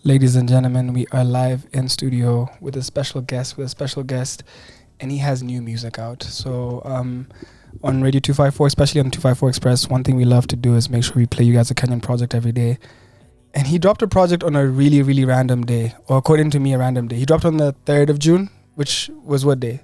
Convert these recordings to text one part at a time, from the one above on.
Ladies and gentlemen, we are live in studio with a special guest, and he has new music out. So on Radio 254, especially on 254 Express, one thing we love to do is make sure we play you guys a Kenyan project every day. And he dropped a project on a really, really random day, or according to me, a random day. He dropped on the 3rd of June, which was what day?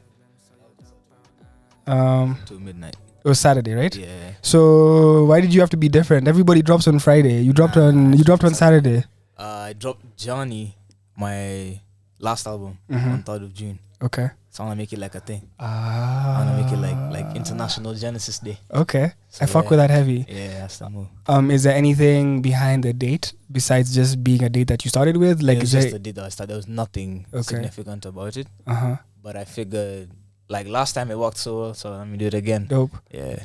Till midnight. It was Saturday, right? Yeah. So why did you have to be different? Everybody drops on Friday. You dropped on Saturday. I dropped Johnny, my last album, on 3rd of June. Okay. So I want to make it like a thing. I want to make it like International Genesis Day. Okay. So I fuck with that heavy. Yeah, that's the move. Is there anything behind the date besides just being a date that you started with? Like, it was just a date that I started. There was nothing significant about it. But I figured, like last time it worked so well, so let me do it again. Dope. Yeah.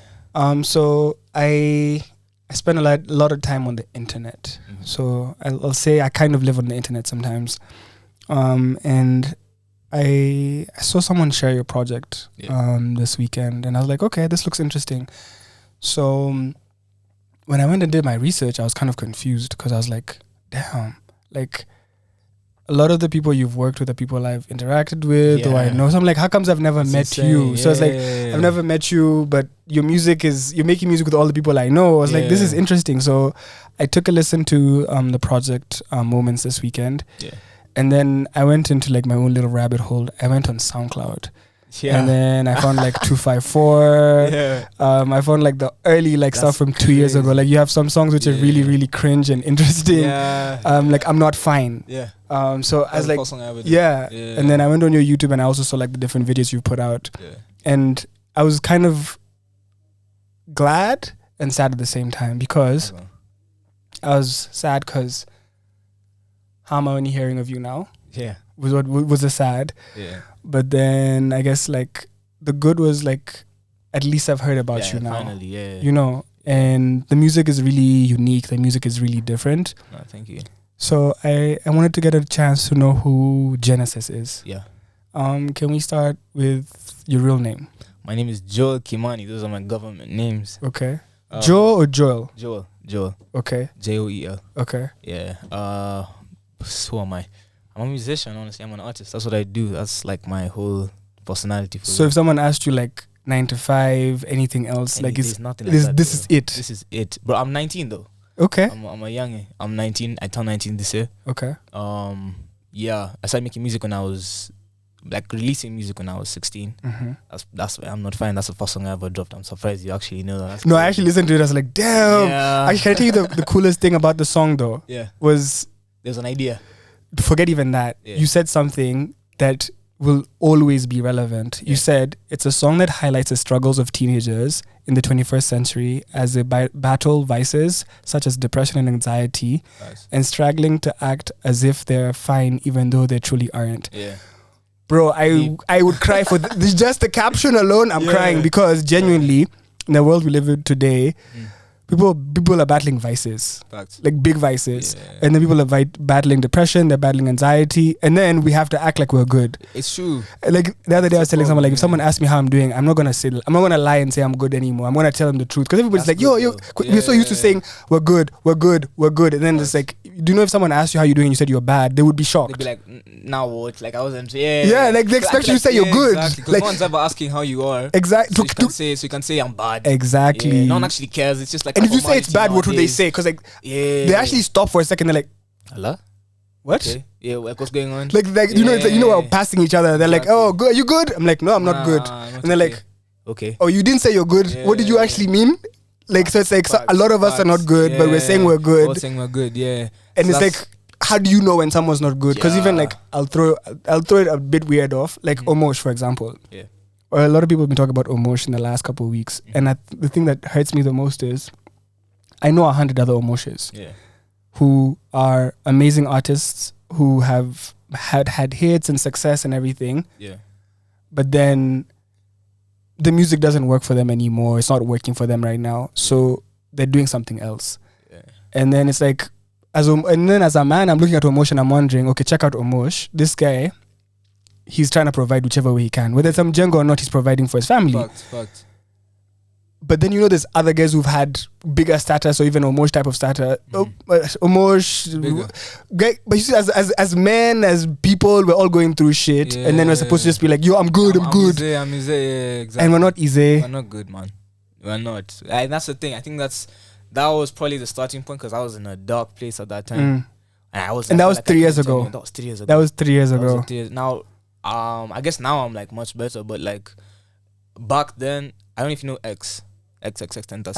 So I spend a lot of time on the internet. So I'll say I kind of live on the internet sometimes. And I saw someone share your project this weekend, and I was like, okay, this looks interesting. So when I went and did my research, I was kind of confused because I was like, damn, like a lot of the people you've worked with are people I've interacted with or I know. So I'm like, how comes I've never met you? So it's like, I've never met you, but you're making music with all the people I know. I was like, this is interesting. So I took a listen to the project Moments this weekend. Yeah. And then I went into like my own little rabbit hole. I went on SoundCloud. Yeah. And then I found like 254. I found like the early stuff from 2 years ago. Like you have some songs which are really, really cringe and interesting. Like I'm Not Fine. Yeah. So I was like, And then I went on your YouTube and I also saw like the different videos you put out. Yeah. And I was kind of glad and sad at the same time because I was sad because how am I only hearing of you now? Yeah. Was what was the sad. Yeah. But then I guess like the good was like at least I've heard about you now. Finally, yeah. You know, and the music is really unique. The music is really different. No, thank you. So I wanted to get a chance to know who Genes1s is. Yeah. Can we start with your real name? My name is Joel Kimani. Those are my government names. Okay. Joe or Joel? Joel. Okay. Joel. Okay. Yeah. Who am I? I'm a musician, honestly. I'm an artist. That's what I do. That's like my whole personality. So if someone asked you like 9 to 5, anything else, like it's nothing like that. This is it. This is it. Bro, I'm 19 though. Okay. I'm a youngin. I'm 19. I turned 19 this year. Okay. Yeah. I started making music when I was releasing music when I was 16. That's I'm Not Fine. That's the first song I ever dropped. I'm surprised you actually know that. No, I actually listened to it. I was like, damn. Yeah. Actually, can I tell you the coolest thing about the song though? Yeah. Was there's an idea. Forget even that. Yeah. You said something that will always be relevant. You said it's a song that highlights the struggles of teenagers in the 21st century as they battle vices such as depression and anxiety and struggling to act as if they're fine even though they truly aren't. Yeah. Bro, I would cry for this. Just the caption alone, I'm crying because genuinely in the world we live in today, people are battling vices. Facts. Like big vices. Yeah. And then people are battling depression, they're battling anxiety, and then we have to act like we're good. It's true. Like the other day I was telling someone, like if someone asks me how I'm doing, I'm not gonna lie and say I'm good anymore. I'm gonna tell them the truth. Because everybody's like, we're so used to saying we're good. And then it's like, do you know if someone asked you how you're doing and you said you're bad, they would be shocked. They'd be like, now what? Like I wasn't like they expect you to say you're good. Exactly. Because like, no one's ever asking how you are. Exactly. So you can say I'm bad. Exactly. No one actually cares. It's just like, and if you say it's bad, what would they say? Because like they actually stop for a second. They're like, hello? What? Okay. Yeah, like what's going on? Like we're passing each other. They're like, oh, good. Are you good? I'm like, no, I'm not good. And they're like, okay. Oh, you didn't say you're good. Yeah. What did you actually mean? Like, so it's like a lot of us are not good, but we're saying we're good. We're saying we're good. Yeah. And so it's like, how do you know when someone's not good? Because even like I'll throw it a bit weird off. Like Omosh, for example. Yeah. Or a lot of people have been talking about Omosh in the last couple of weeks, and the thing that hurts me the most is I know 100 other Omoshes who are amazing artists who have had hits and success and everything. Yeah. But then the music doesn't work for them anymore. It's not working for them right now. So they're doing something else. Yeah. And then it's like, as a man, I'm looking at Omosh and I'm wondering, okay, check out Omosh. This guy, he's trying to provide whichever way he can. Whether it's some Django or not, he's providing for his family. Fact. But then there's other guys who've had bigger status or even Omosh type of status. Omosh, but you see, as men, as people, we're all going through shit, and then we're supposed to just be like, "Yo, I'm good, I'm good." I'm easy, yeah, exactly. And we're not easy. We're not good, man. We're not. And that's the thing. I think that was probably the starting point because I was in a dark place at that time. And that was 3 years ago. That was 3 years ago. That was 3 years ago. Now, I guess now I'm like much better, but like back then, I don't know if you know XXXTentacion.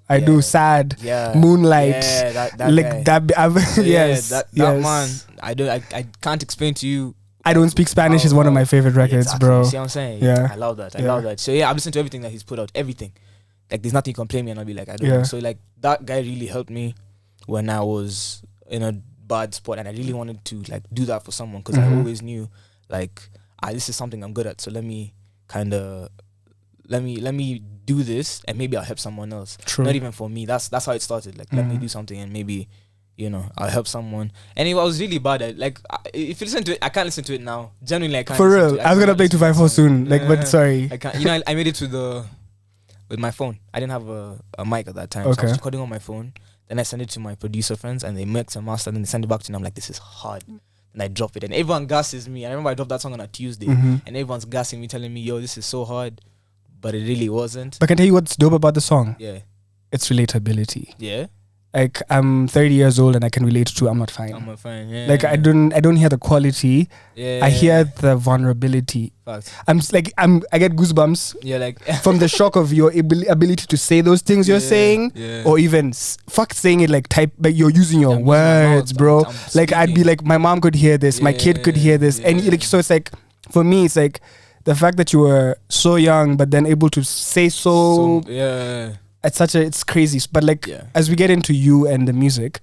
I do. Sad. Yeah. Moonlight. Yeah, that like guy. Yes. That man. I can't explain to you. I Don't Speak Spanish is one of my favorite records, exactly. bro. You see what I'm saying? Yeah. I love that. I love that. So yeah, I've listened to everything that he's put out. Everything. Like there's nothing you can play me and I'll be like, I don't know. So like that guy really helped me when I was in a bad spot and I really wanted to like do that for someone because I always knew like this is something I'm good at. So let me do this and maybe I'll help someone else. True. Not even for me. That's how it started. Like let me do something and maybe I'll help someone. And it was really bad at, like if you listen to it, I can't listen to it now. Genuinely, I can't. For real, I was gonna play 254 soon. Like, but sorry, I can't. I made it with my phone. I didn't have a mic at that time. Okay. So I was recording on my phone. Then I sent it to my producer friends and they mixed and mastered and they send it back to me. I'm like, this is hard. And I drop it and everyone gasses me. I remember I dropped that song on a Tuesday and everyone's gassing me, telling me, yo, this is so hard. But it really wasn't. But I can tell you what's dope about the song. Yeah. It's relatability. Yeah. Like I'm 30 years old and I can relate to I'm Not Fine. I'm Not Fine, yeah. Like I don't hear the quality. Yeah. I hear the vulnerability. Facts. I get goosebumps. Yeah, like from the shock of your ability to say those things you're saying, or even fuck saying it like you're using your words, bro. Like I'd be like, my mom could hear this, my kid could hear this, and like so it's like for me it's like the fact that you were so young but then able to say so it's crazy. But like as we get into you and the music,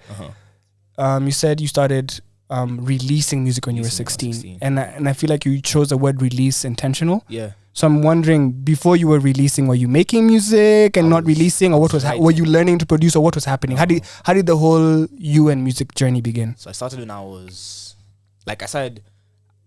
you said you started releasing music when you were 16. And I feel like you chose the word release intentional. Yeah. So I'm wondering, before you were releasing, were you making music and not releasing, or what was were you learning to produce, or what was happening? How did the whole you and music journey begin? So I started when I was like,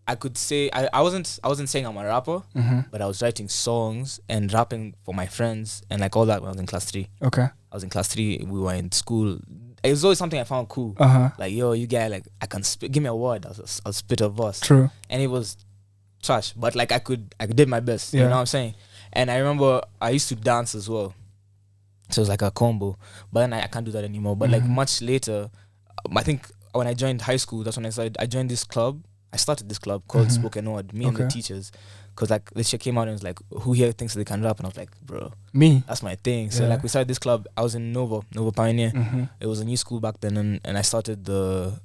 I could say I wasn't saying I'm a rapper, but I was writing songs and rapping for my friends and like all that when I was in class 3. Okay. I was in class 3. We were in school. It was always something I found cool. Like, yo, you guy, like I can spit. Give me a word. I'll spit a verse. True. And it was trash, but like I did my best. You know what I'm saying? And I remember I used to dance as well. So it was like a combo. But then I can't do that anymore. But like much later, I think when I joined high school, that's when I joined this club. I started this club called Spoken Word, me and the teachers. Because like this shit came out and it was like, who here thinks they can rap? And I was like, bro, me, that's my thing. So like we started this club. I was in Nova Pioneer. It was a new school back then, and I started the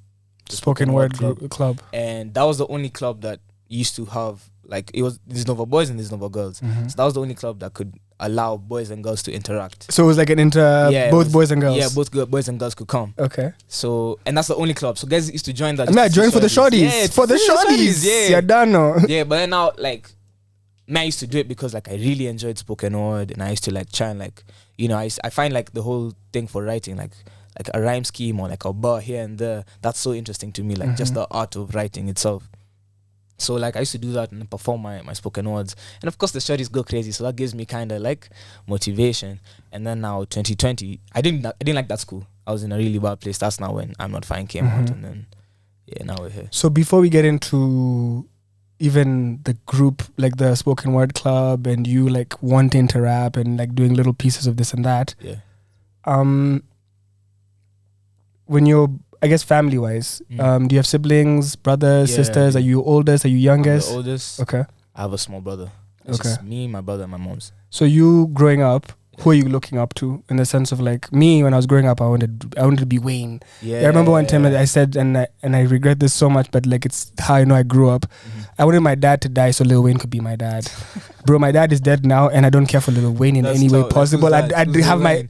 Spoken Word club. And that was the only club that used to have, like, it was these Nova boys and these Nova girls. So that was the only club that could allow boys and girls to interact. So it was like an both boys and girls. Yeah, both boys and girls could come. Okay. So, and that's the only club. So guys used to join that. I mean, I joined for the shorties. Yeah, for the shorties. Yeah. You're done now. Yeah, but then now, like, I used to do it because like I really enjoyed spoken word, and I used to like try and like, I find like the whole thing for writing, like a rhyme scheme or like a bar here and there, that's so interesting to me, like just the art of writing itself. So like I used to do that and perform my spoken words, and of course the shorties go crazy, so that gives me kind of like motivation. And then now 2020, I didn't like that school. I was in a really bad place. That's now when I'm Not Fine came out, and then now we're here. So before we get into even the group, like the spoken word club, and you like wanting to rap and like doing little pieces of this and that, when you're, I guess, family wise, do you have siblings, brothers, sisters? Are you oldest? Are you youngest? I'm the oldest. Okay. I have a small brother. It's just me, my brother, and my mom's. So you growing up, who are you looking up to, in the sense of like me? When I was growing up, I wanted to be Wayne. I remember one time I said, and I regret this so much, but like it's how I know I grew up. I wanted my dad to die so Lil Wayne could be my dad. Bro, my dad is dead now, and I don't care for Lil Wayne in any way possible. I'd have my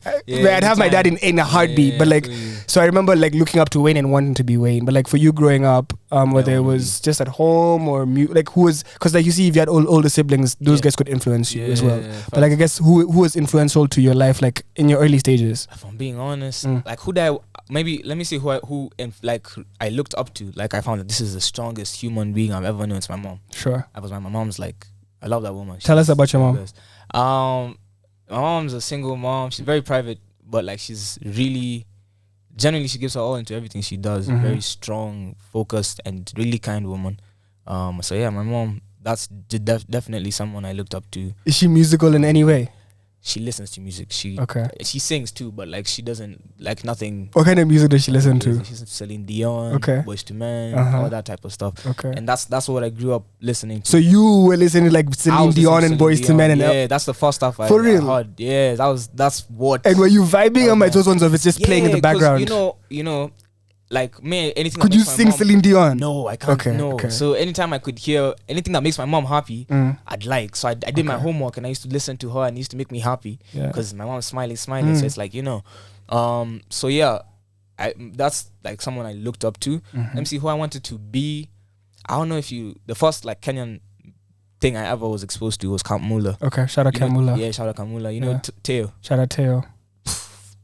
dad in a heartbeat. But like, so I remember like looking up to Wayne and wanting to be Wayne. But like for you growing up, whether it was just at home or like who was, because like you see, if you had older siblings, those guys could influence you as well. But like I guess who was influential to your life, like in your early stages? If I'm being honest, like who did I? Maybe let me see who I looked up to. Like I found that this is the strongest human being I've ever known. It's my mom. Sure. My mom's like, I love that woman. Tell us about your mom. My mom's a single mom. She's very private, but like she's really, genuinely, she gives her all into everything she does. Very strong, focused, and really kind woman. So yeah, my mom, that's definitely someone I looked up to. Is she musical in any way? She listens to music. She sings too, but like she doesn't like nothing. What kind of music does she listen to? She listens to Celine Dion, Boyz II Men, all that type of stuff. And that's what I grew up listening to. So you were listening to like Celine Dion and Boyz II Men, and yeah, that's the first stuff I heard. Yeah, that's what. And were you vibing on my those ones, or it's just playing in the background? You know. Like me, anything. Could you sing Celine Dion? No, I can't. So anytime I could hear anything that makes my mom happy, I'd like. So I did my homework and I used to listen to her and it used to make me happy because my mom's smiling. So it's like So yeah, that's like someone I looked up to. Let me see who I wanted to be. I don't know if the first like Kenyan thing I ever was exposed to was Camp Mula. Okay, shout out Camp Mula. Yeah, shout out Camp Mula. You know Teo. Shout out Teo.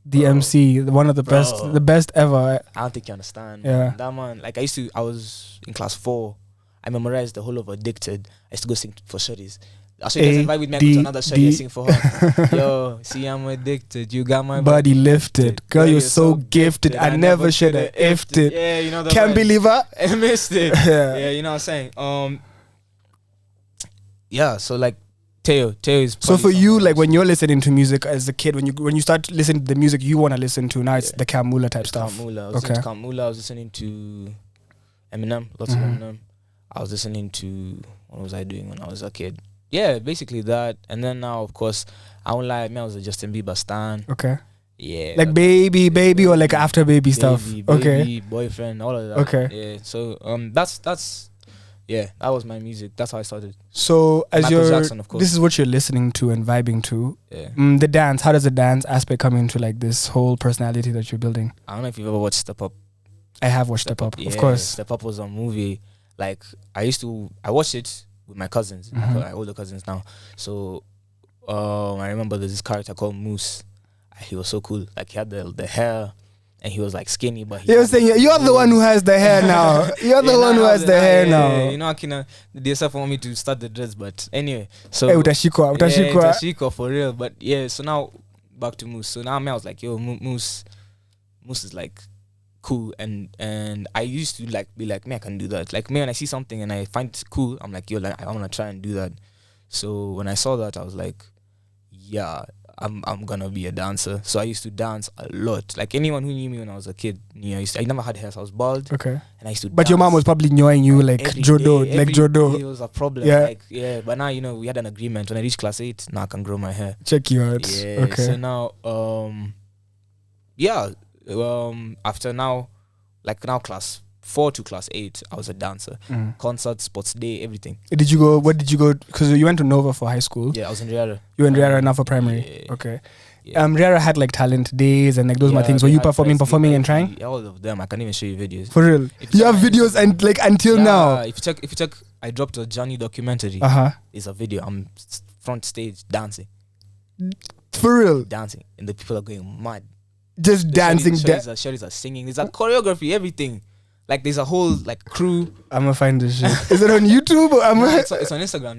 The MC, one of the best ever. I don't think you understand. Yeah. Man. That man, like I was in class 4. I memorized the whole of Addicted. I used to go sing for shorties. I saw you guys invite with me, I go to another shorty and sing for her. Yo, see, I'm addicted. You got my body lifted. Girl, you're so gifted. I never should have ifted it. Yeah, you know that. Can't believe it. I missed it. Yeah, you know what I'm saying? Yeah, so like Teo is. So for you, like when you're listening to music as a kid, when you start listening to the music you want to listen to, now it's the Camp Mula type stuff. Camp Mula. I was listening to Camp Mula. I was listening to Eminem, lots of Eminem. I was listening to, what was I doing when I was a kid? Yeah, basically that. And then now, of course, I won't lie, I was a Justin Bieber stan. Okay. Yeah. Like baby, or like after baby stuff. Baby, boyfriend, all of that. Okay. Yeah. So that's. Yeah, that was my music. That's how I started. So as Michael Jackson, of course. This is what you're listening to and vibing to. Yeah. The dance, how does the dance aspect come into like this whole personality that you're building? I don't know if you've ever watched Step Up. I have watched Step Up, of course. Step Up was a movie. Like I watched it with my cousins, my older cousins now. So I remember there's this character called Moose. He was so cool. Like he had the hair. And he was like skinny, but he was saying you're the one who has the hair now. You're the one who has the hair now. Yeah, you know, Akina, they want me to start the dreads, but anyway. So utashikwa for real. But yeah, so now back to Moose. So now I was like, yo, Moose is like cool, and I used to like be like, man, I can do that. Like me, when I see something and I find it cool, I'm like, yo, like I wanna try and do that. So when I saw that, I was like, yeah, I'm gonna be a dancer. So I used to dance a lot. Like anyone who knew me when I was a kid, I never had hair, so I was bald. Okay. And I used to But dance. your mom was probably knowing you like Jodo. It was a problem. Yeah. Like, yeah. But now, we had an agreement. When I reached class 8, now I can grow my hair. Check you out. Yeah. Okay. So now, after now, like now class 4 to class 8, I was a dancer. Concert, sports day, everything. Where did you go? Because you went to Nova for high school. Yeah, I was in Riara. You were in Riara now for primary. Yeah. Okay. Yeah. Riara had like talent days and like those things. Were you performing and trying? All of them. I can even show you videos. For real? You have videos and like until now? If you check, I dropped a Johnny documentary. It's a video. I'm front stage dancing. For real? Dancing. And the people are going mad. Just dancing. Shorties are singing. There's a choreography, everything. Like there's a whole like crew. I'm gonna find this shit. Is it on YouTube or it's on Instagram.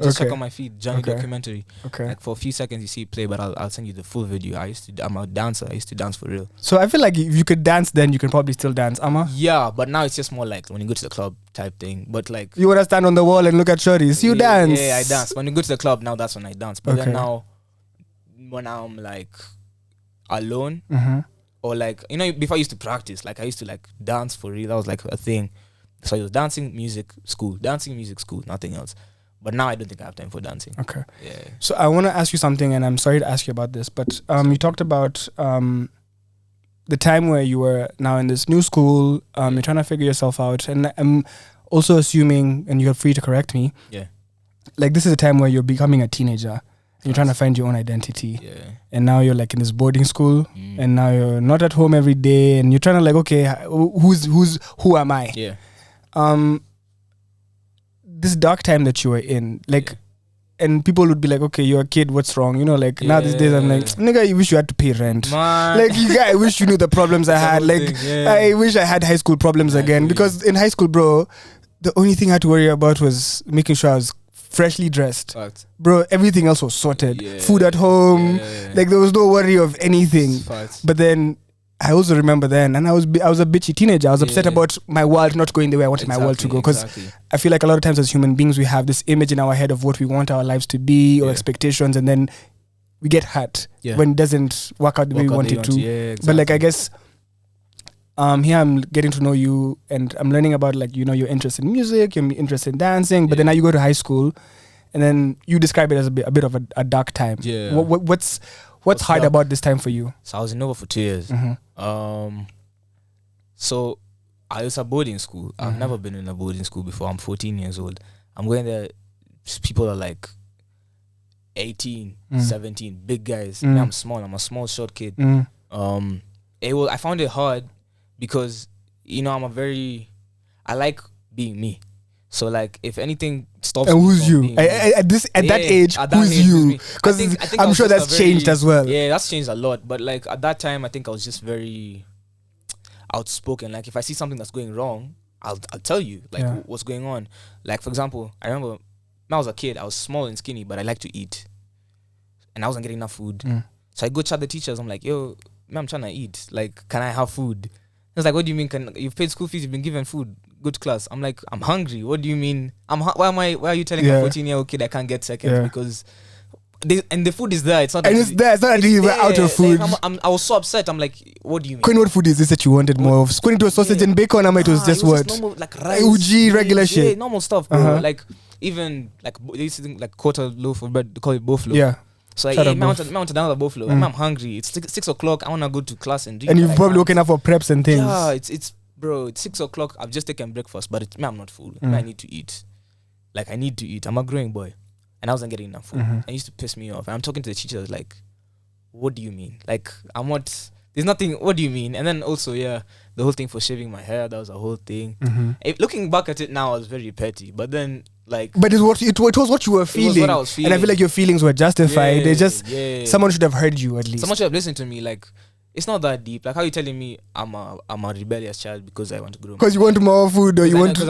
Just check on my feed, Johnny documentary. Okay. Like for a few seconds you see it play, but I'll send you the full video. I'm a dancer. I used to dance for real. So I feel like if you could dance then you can probably still dance, Yeah, but now it's just more like when you go to the club type thing. But like you wanna stand on the wall and look at shorties. You dance. Yeah, I dance. When you go to the club now, that's when I dance. But then now when I'm like alone. Or like, before I used to practice, like I used to like dance for real. That was like a thing. So I was dancing, music, school, nothing else. But now I don't think I have time for dancing. Okay. Yeah. So I want to ask you something, and I'm sorry to ask you about this, but you talked about the time where you were now in this new school, you're trying to figure yourself out. And I'm also assuming, and you're free to correct me, like this is a time where you're becoming a teenager. You're trying to find your own identity. Yeah. And now you're like in this boarding school and now you're not at home every day and you're trying to like, okay, who am I? Yeah. This dark time that you were in, like, and people would be like, okay, you're a kid, what's wrong? Now these days I'm like, nigga, you wish you had to pay rent. Man. Like, I wish you knew the problems I had. Like, I wish I had high school problems again. Because in high school, bro, the only thing I had to worry about was making sure I was freshly dressed. Fact. Bro, everything else was sorted. Yeah. Food at home. Yeah. Like, there was no worry of anything. Fact. But then, I also remember then, and I was a bitchy teenager. I was upset about my world not going the way I wanted my world to go. Because I feel like a lot of times as human beings, we have this image in our head of what we want our lives to be or expectations, and then we get hurt when it doesn't work out the way we want it to. Yeah, exactly. But like, I guess here I'm getting to know you, and I'm learning about, like, you know, your interest in music, your interest in dancing. But then now you go to high school, and then you describe it as a bit of a dark time. Yeah. What's hard about this time for you? So I was in Nova for 2 years. So I was at boarding school. I've never been in a boarding school before. I'm 14 years old. I'm going there. People are like 18, 17, big guys. Me, I'm small. I'm a small, short kid. I found it hard because, you know, I like being me. So, like, if anything stops and me who's from you? being At that age, who's you? Because I'm sure that's changed as well. Yeah, that's changed a lot. But, like, at that time, I think I was just very outspoken. Like, if I see something that's going wrong, I'll tell you, like, what's going on. Like, for example, I remember when I was a kid, I was small and skinny, but I like to eat. And I wasn't getting enough food. So I go chat the teachers. I'm like, yo, man, I'm trying to eat. Like, can I have food? It's like, what do you mean? You've paid school fees, you've been given food, go to class. I'm like, I'm hungry. What do you mean? Why are you telling a 14-year-old kid I can't get seconds? Because the food is there. It's not. And it's there. It's not that you were out of food. Like, I was so upset. I'm like, what do you mean? Queen, what food is this that you wanted more of? Squinting to a sausage and bacon, it was just what? Just normal, like rice. UG, regular shit. Yeah, normal stuff, bro. Like, even, like, they used to think, like, quarter loaf of bread, they call it boflo. Yeah. So I wanted another buffalo. I'm hungry. It's 6 o'clock. I want to go to class and drink. And you've probably woken up for preps and things. Yeah, it's bro. It's 6 o'clock. I've just taken breakfast, but I'm not full. I need to eat. Like, I need to eat. I'm a growing boy, and I wasn't getting enough food. It used to piss me off. And I'm talking to the teachers like, "What do you mean? Like, I'm not. There's nothing. What do you mean?" And then also, the whole thing for shaving my hair. That was a whole thing. Looking back at it now, I was very petty. But then, like, but it was what you were feeling. It was what I was feeling. And I feel like your feelings were justified. They just someone should have heard you at least. Someone should have listened to me. Like, it's not that deep. Like, how you telling me I'm a rebellious child because I want to grow? Because you want more food, or you want? Because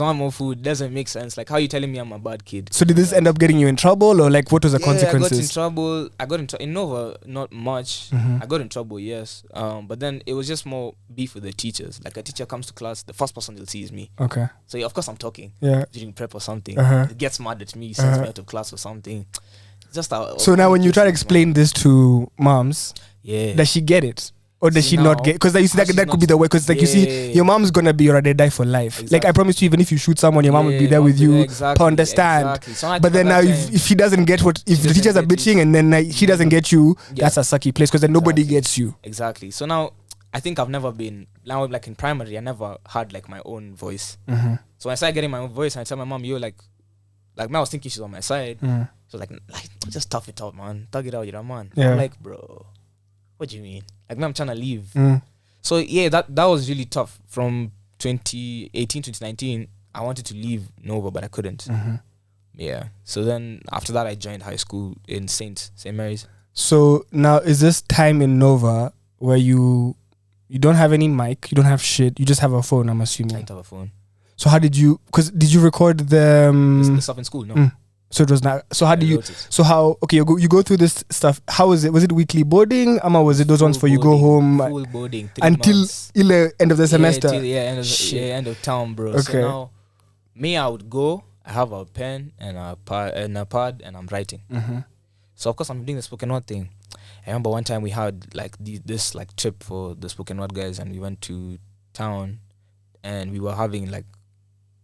I want more food. Doesn't make sense. Like, how you telling me I'm a bad kid? So did this end up getting you in trouble, or like what was the consequences? I got in trouble. In Nova, not much. I got in trouble, yes. But then it was just more beef with the teachers. Like, a teacher comes to class, the first person they'll see is me. Okay. So of course I'm talking. Yeah. During prep or something. It gets mad at me, sends me out of class or something. Just so now when you try to explain this to moms, does she get it? Or does she not get? Because you see that could be the way. Because like you see, your mom's gonna be your die for life. Exactly. Like I promise you, even if you shoot someone, your mom will be there with you to understand. Exactly. So but then now, if she doesn't get if the teachers are bitching and then she doesn't get you, that's a sucky place because then nobody gets you. Exactly. So now I think I've never been like in primary. I never had like my own voice. So when I started getting my own voice, and I tell my mom, "Yo, like I was thinking she's on my side." So like just tough it out, man. Thug it out, you're a man. Yeah. I'm like, bro, what do you mean? Like, I'm trying to leave. So that was really tough. From 2018 to 2019, I wanted to leave Nova, but I couldn't. Yeah. So then after that, I joined high school in St. Mary's. So now is this time in Nova where you don't have any mic, you don't have shit, you just have a phone, I'm assuming? I don't have a phone. So how did you, because did you record the stuff in school? No. So it was not. So how do you? So how? Okay, you go through this stuff. How is it? Was it weekly boarding? Was it those ones for you go home? Full boarding until the end of the semester. End of term, bro. Okay. So now, I would go. I have a pen and a pad, and I'm writing. So of course I'm doing the spoken word thing. I remember one time we had like this like trip for the spoken word guys, and we went to town, and we were having like.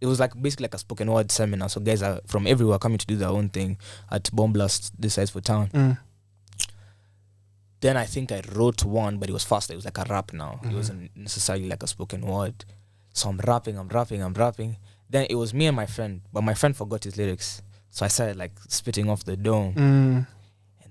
It was like basically like a spoken word seminar. So guys are from everywhere coming to do their own thing at Bomb Blast, this size for town. Then I think I wrote one, but it was faster. It was like a rap now. It wasn't necessarily like a spoken word. So I'm rapping. Then it was me and my friend, but my friend forgot his lyrics. So I started like spitting off the dome.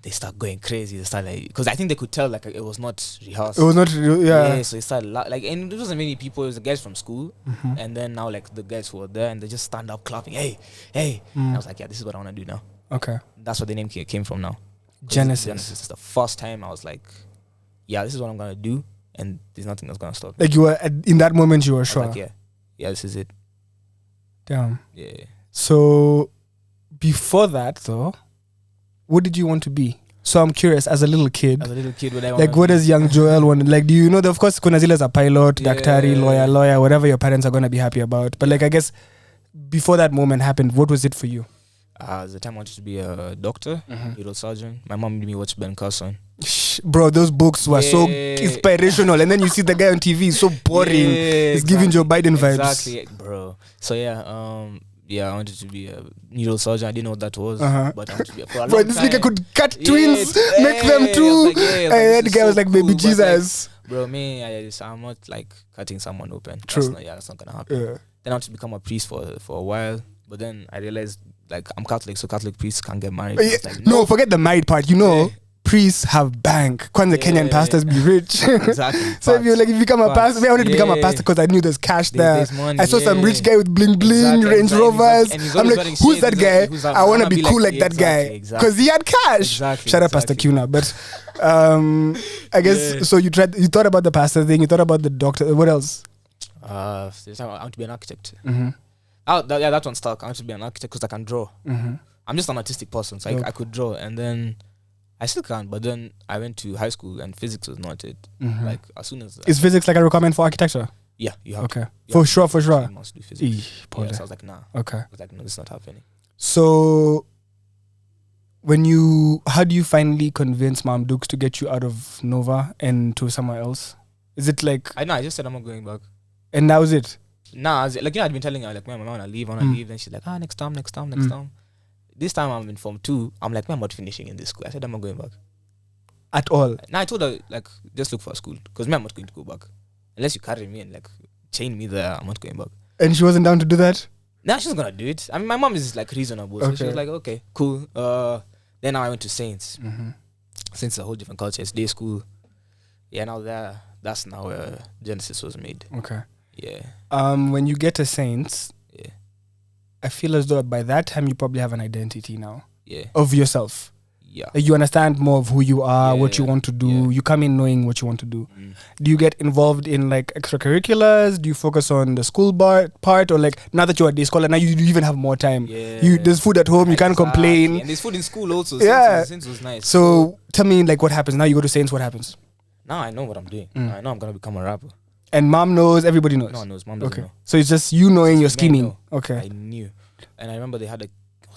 They start going crazy. They start like, because I think they could tell like it was not rehearsed. It was not, yeah. So they started like, and there wasn't many people. It was the guys from school, and then now like the guys who were there, and they just stand up clapping. Hey. I was like, yeah, this is what I want to do now. Okay. That's where the name came from now. Genesis. It's the first time I was like, yeah, this is what I'm gonna do, and there's nothing that's gonna stop me. Like you were in that moment, you were sure. Like, yeah, this is it. Damn. Yeah. So before that, though, what did you want to be? So I'm curious, as a little kid, what does young Joel want? Like, do you know, of course, kuna zile za pilot, daktari, lawyer, whatever your parents are going to be happy about. But like, I guess, before that moment happened, what was it for you? The time I wanted to be a doctor, neurosurgeon. My mom made me watch Ben Carson. Bro, those books were so inspirational. And then you see the guy on TV, so boring. He's giving Joe Biden vibes. Exactly, bro. So I wanted to be a neurosurgeon. I didn't know what that was, but I wanted to be a for a long this time. nigga could cut twins, make them two. And that guy was like, baby Jesus. Like, bro, I'm not like cutting someone open. True. That's not gonna happen. Yeah. Then I wanted to become a priest for a while, but then I realized like I'm Catholic, so Catholic priests can't get married. Like, no, forget the married part. You know, priests have bank. Kwanza Kenyan pastors be rich. Exactly. So if you become a pastor, I wanted to become a pastor because I knew there's cash there. Money, I saw some rich guy with bling bling, Range Rovers. I'm like, who's that guy? I want to be cool like that guy because he had cash. Shout out Pastor Kuna. But I guess so. You thought about the pastor thing. You thought about the doctor. What else? I want to be an architect. That one stuck. I want to be an architect because I can draw. I'm just an artistic person, so I could draw, and then I still can't. But then I went to high school, and physics was not it. Like as soon as is physics like a requirement for architecture? Yeah, you have. Okay, for sure. You must do physics. So I was like, nah. Okay. I was like, no, this is not happening. So, how do you finally convince Mom Dukes to get you out of Nova and to somewhere else? Is it like I just said I'm not going back, and that was it? Nah, I'd been telling her like, man, I wanna leave. Then she's like, next time. This time I'm in Form 2. I'm like, man, I'm not finishing in this school. I said I'm not going back at all. Nah, I told her like, just look for a school because I'm not going to go back unless you carry me and like chain me there. I'm not going back. And she wasn't down to do that. Nah, she's gonna do it. I mean, my mom is like reasonable, so she was like, okay, cool. Then now I went to Saints. Saints is a whole different culture. It's day school. Yeah, now that's now where Genesis was made. Okay. Yeah. When you get to Saints, I feel as though by that time you probably have an identity now. Yeah. Of yourself. Yeah. Like you understand more of who you are, what you want to do. Yeah. You come in knowing what you want to do. Do you get involved in like extracurriculars? Do you focus on the school part, or like now that you're a day scholar, now you even have more time? Yeah. There's food at home. You can't complain. And there's food in school also. Yeah. Saints was nice. So tell me like what happens now. You go to Saints. What happens? Now I know what I'm doing. I know I'm gonna become a rapper. And Mom knows. Everybody knows. No one knows. Mom doesn't know. So it's just you knowing you're scheming. Okay. I knew, and I remember they had what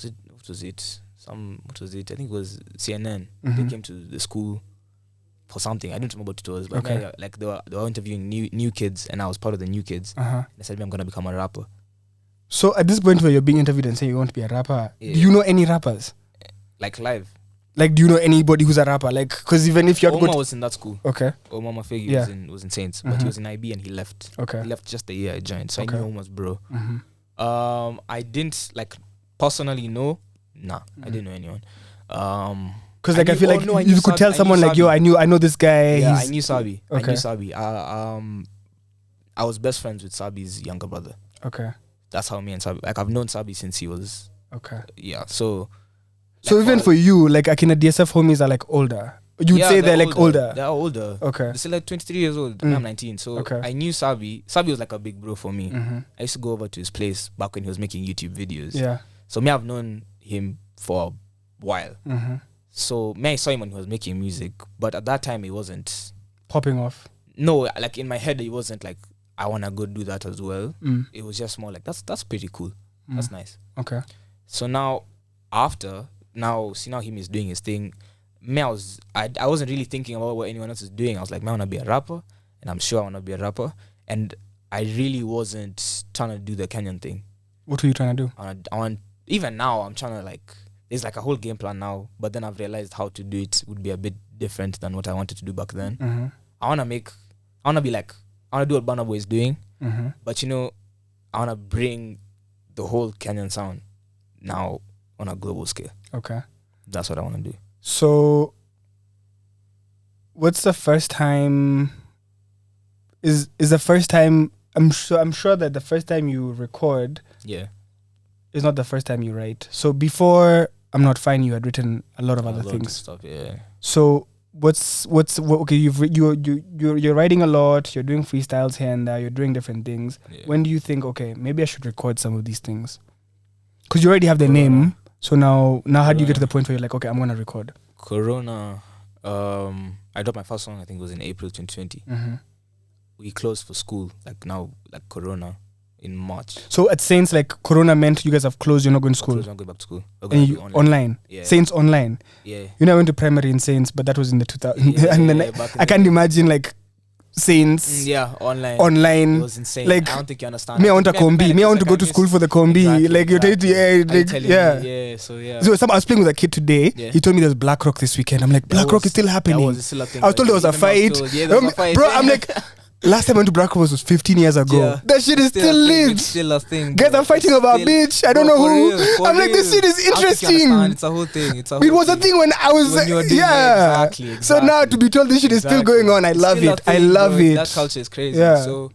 was it? I think it was CNN. They came to the school for something. I don't remember what it was, but like they were interviewing new kids, and I was part of the new kids. They said, "I'm gonna become a rapper." So at this point where you're being interviewed and saying you want to be a rapper, do you know any rappers? Like live. Like, do you know anybody who's a rapper? Like, because even if you're Omar was in that school. Okay. Omar Mafegi was in Saints, but he was in IB and he left. Okay. He left just the year I joined, so I knew Omar's bro. I didn't like personally know. Nah, I didn't know anyone. Because like I feel like you could tell someone like, yo, I know this guy. Yeah, I knew Sabi. Okay. I knew Sabi. I was best friends with Sabi's younger brother. Okay. That's how me and Sabi, like I've known Sabi since he was. Okay. Yeah. So. So even for you, like Akina DSF homies are like older. You'd say they're like older. They're older. Okay. They're still like 23 years old. I'm 19. So I knew Sabi. Sabi was like a big bro for me. I used to go over to his place back when he was making YouTube videos. Yeah. So me, I've known him for a while. So me, I saw him when he was making music, but at that time it wasn't popping off. No, like in my head it wasn't like I wanna go do that as well. It was just more like that's pretty cool. That's nice. Okay. So now see him is doing his thing. Me, I wasn't really thinking about what anyone else is doing. I was like, man, I wanna be a rapper, and I'm sure I wanna be a rapper. And I really wasn't trying to do the Kenyan thing. What were you trying to do? I want even now I'm trying to like there's like a whole game plan now, but then I've realized how to do it would be a bit different than what I wanted to do back then. I wanna do what Burna Boy is doing, but I wanna bring the whole Kenyan sound now on a global scale. Okay. That's what I wanna do. So what's the first time is the first time I'm sure that the first time you record is not the first time you write. So before I'm Not Fine you had written a lot of other things. Stuff, yeah. So okay, you're writing a lot, you're doing freestyles here and there, you're doing different things. When do you think, okay, maybe I should record some of these things? Because you already have the name. So now how do you get to the point where you're like, okay, I'm gonna record? Corona. I dropped my first song. I think it was in April 2020. We closed for school. Like Corona in March. So at Saints, like Corona meant you guys have closed. You're not going to school. We're not going back to school. And you online. Yeah. Saints online. Yeah. You know, I went to primary in Saints, but that was in the 2000s. Yeah, and then I can't imagine like Saints. Yeah, online. Online. It was insane. Like, I don't think you understand. Me, I want a combi. Me, I want to go to school for the combi. Exactly, like you're telling yeah. So I was playing with a kid today. Yeah. He told me there's Black Rock this weekend. I'm like, Black Rock is still happening. That was still a thing. I was told there was a fight. Bro, I'm like, last time I went to Black Rock was 15 years ago. Yeah. That shit is still lit. It's still a thing. Guys are fighting about bitch. I don't know who. I'm like, this shit is interesting. It's a whole thing. It was a thing when I was Exactly. So now to be told this shit is still going on, I love it. I love it. That culture is crazy. Yeah. So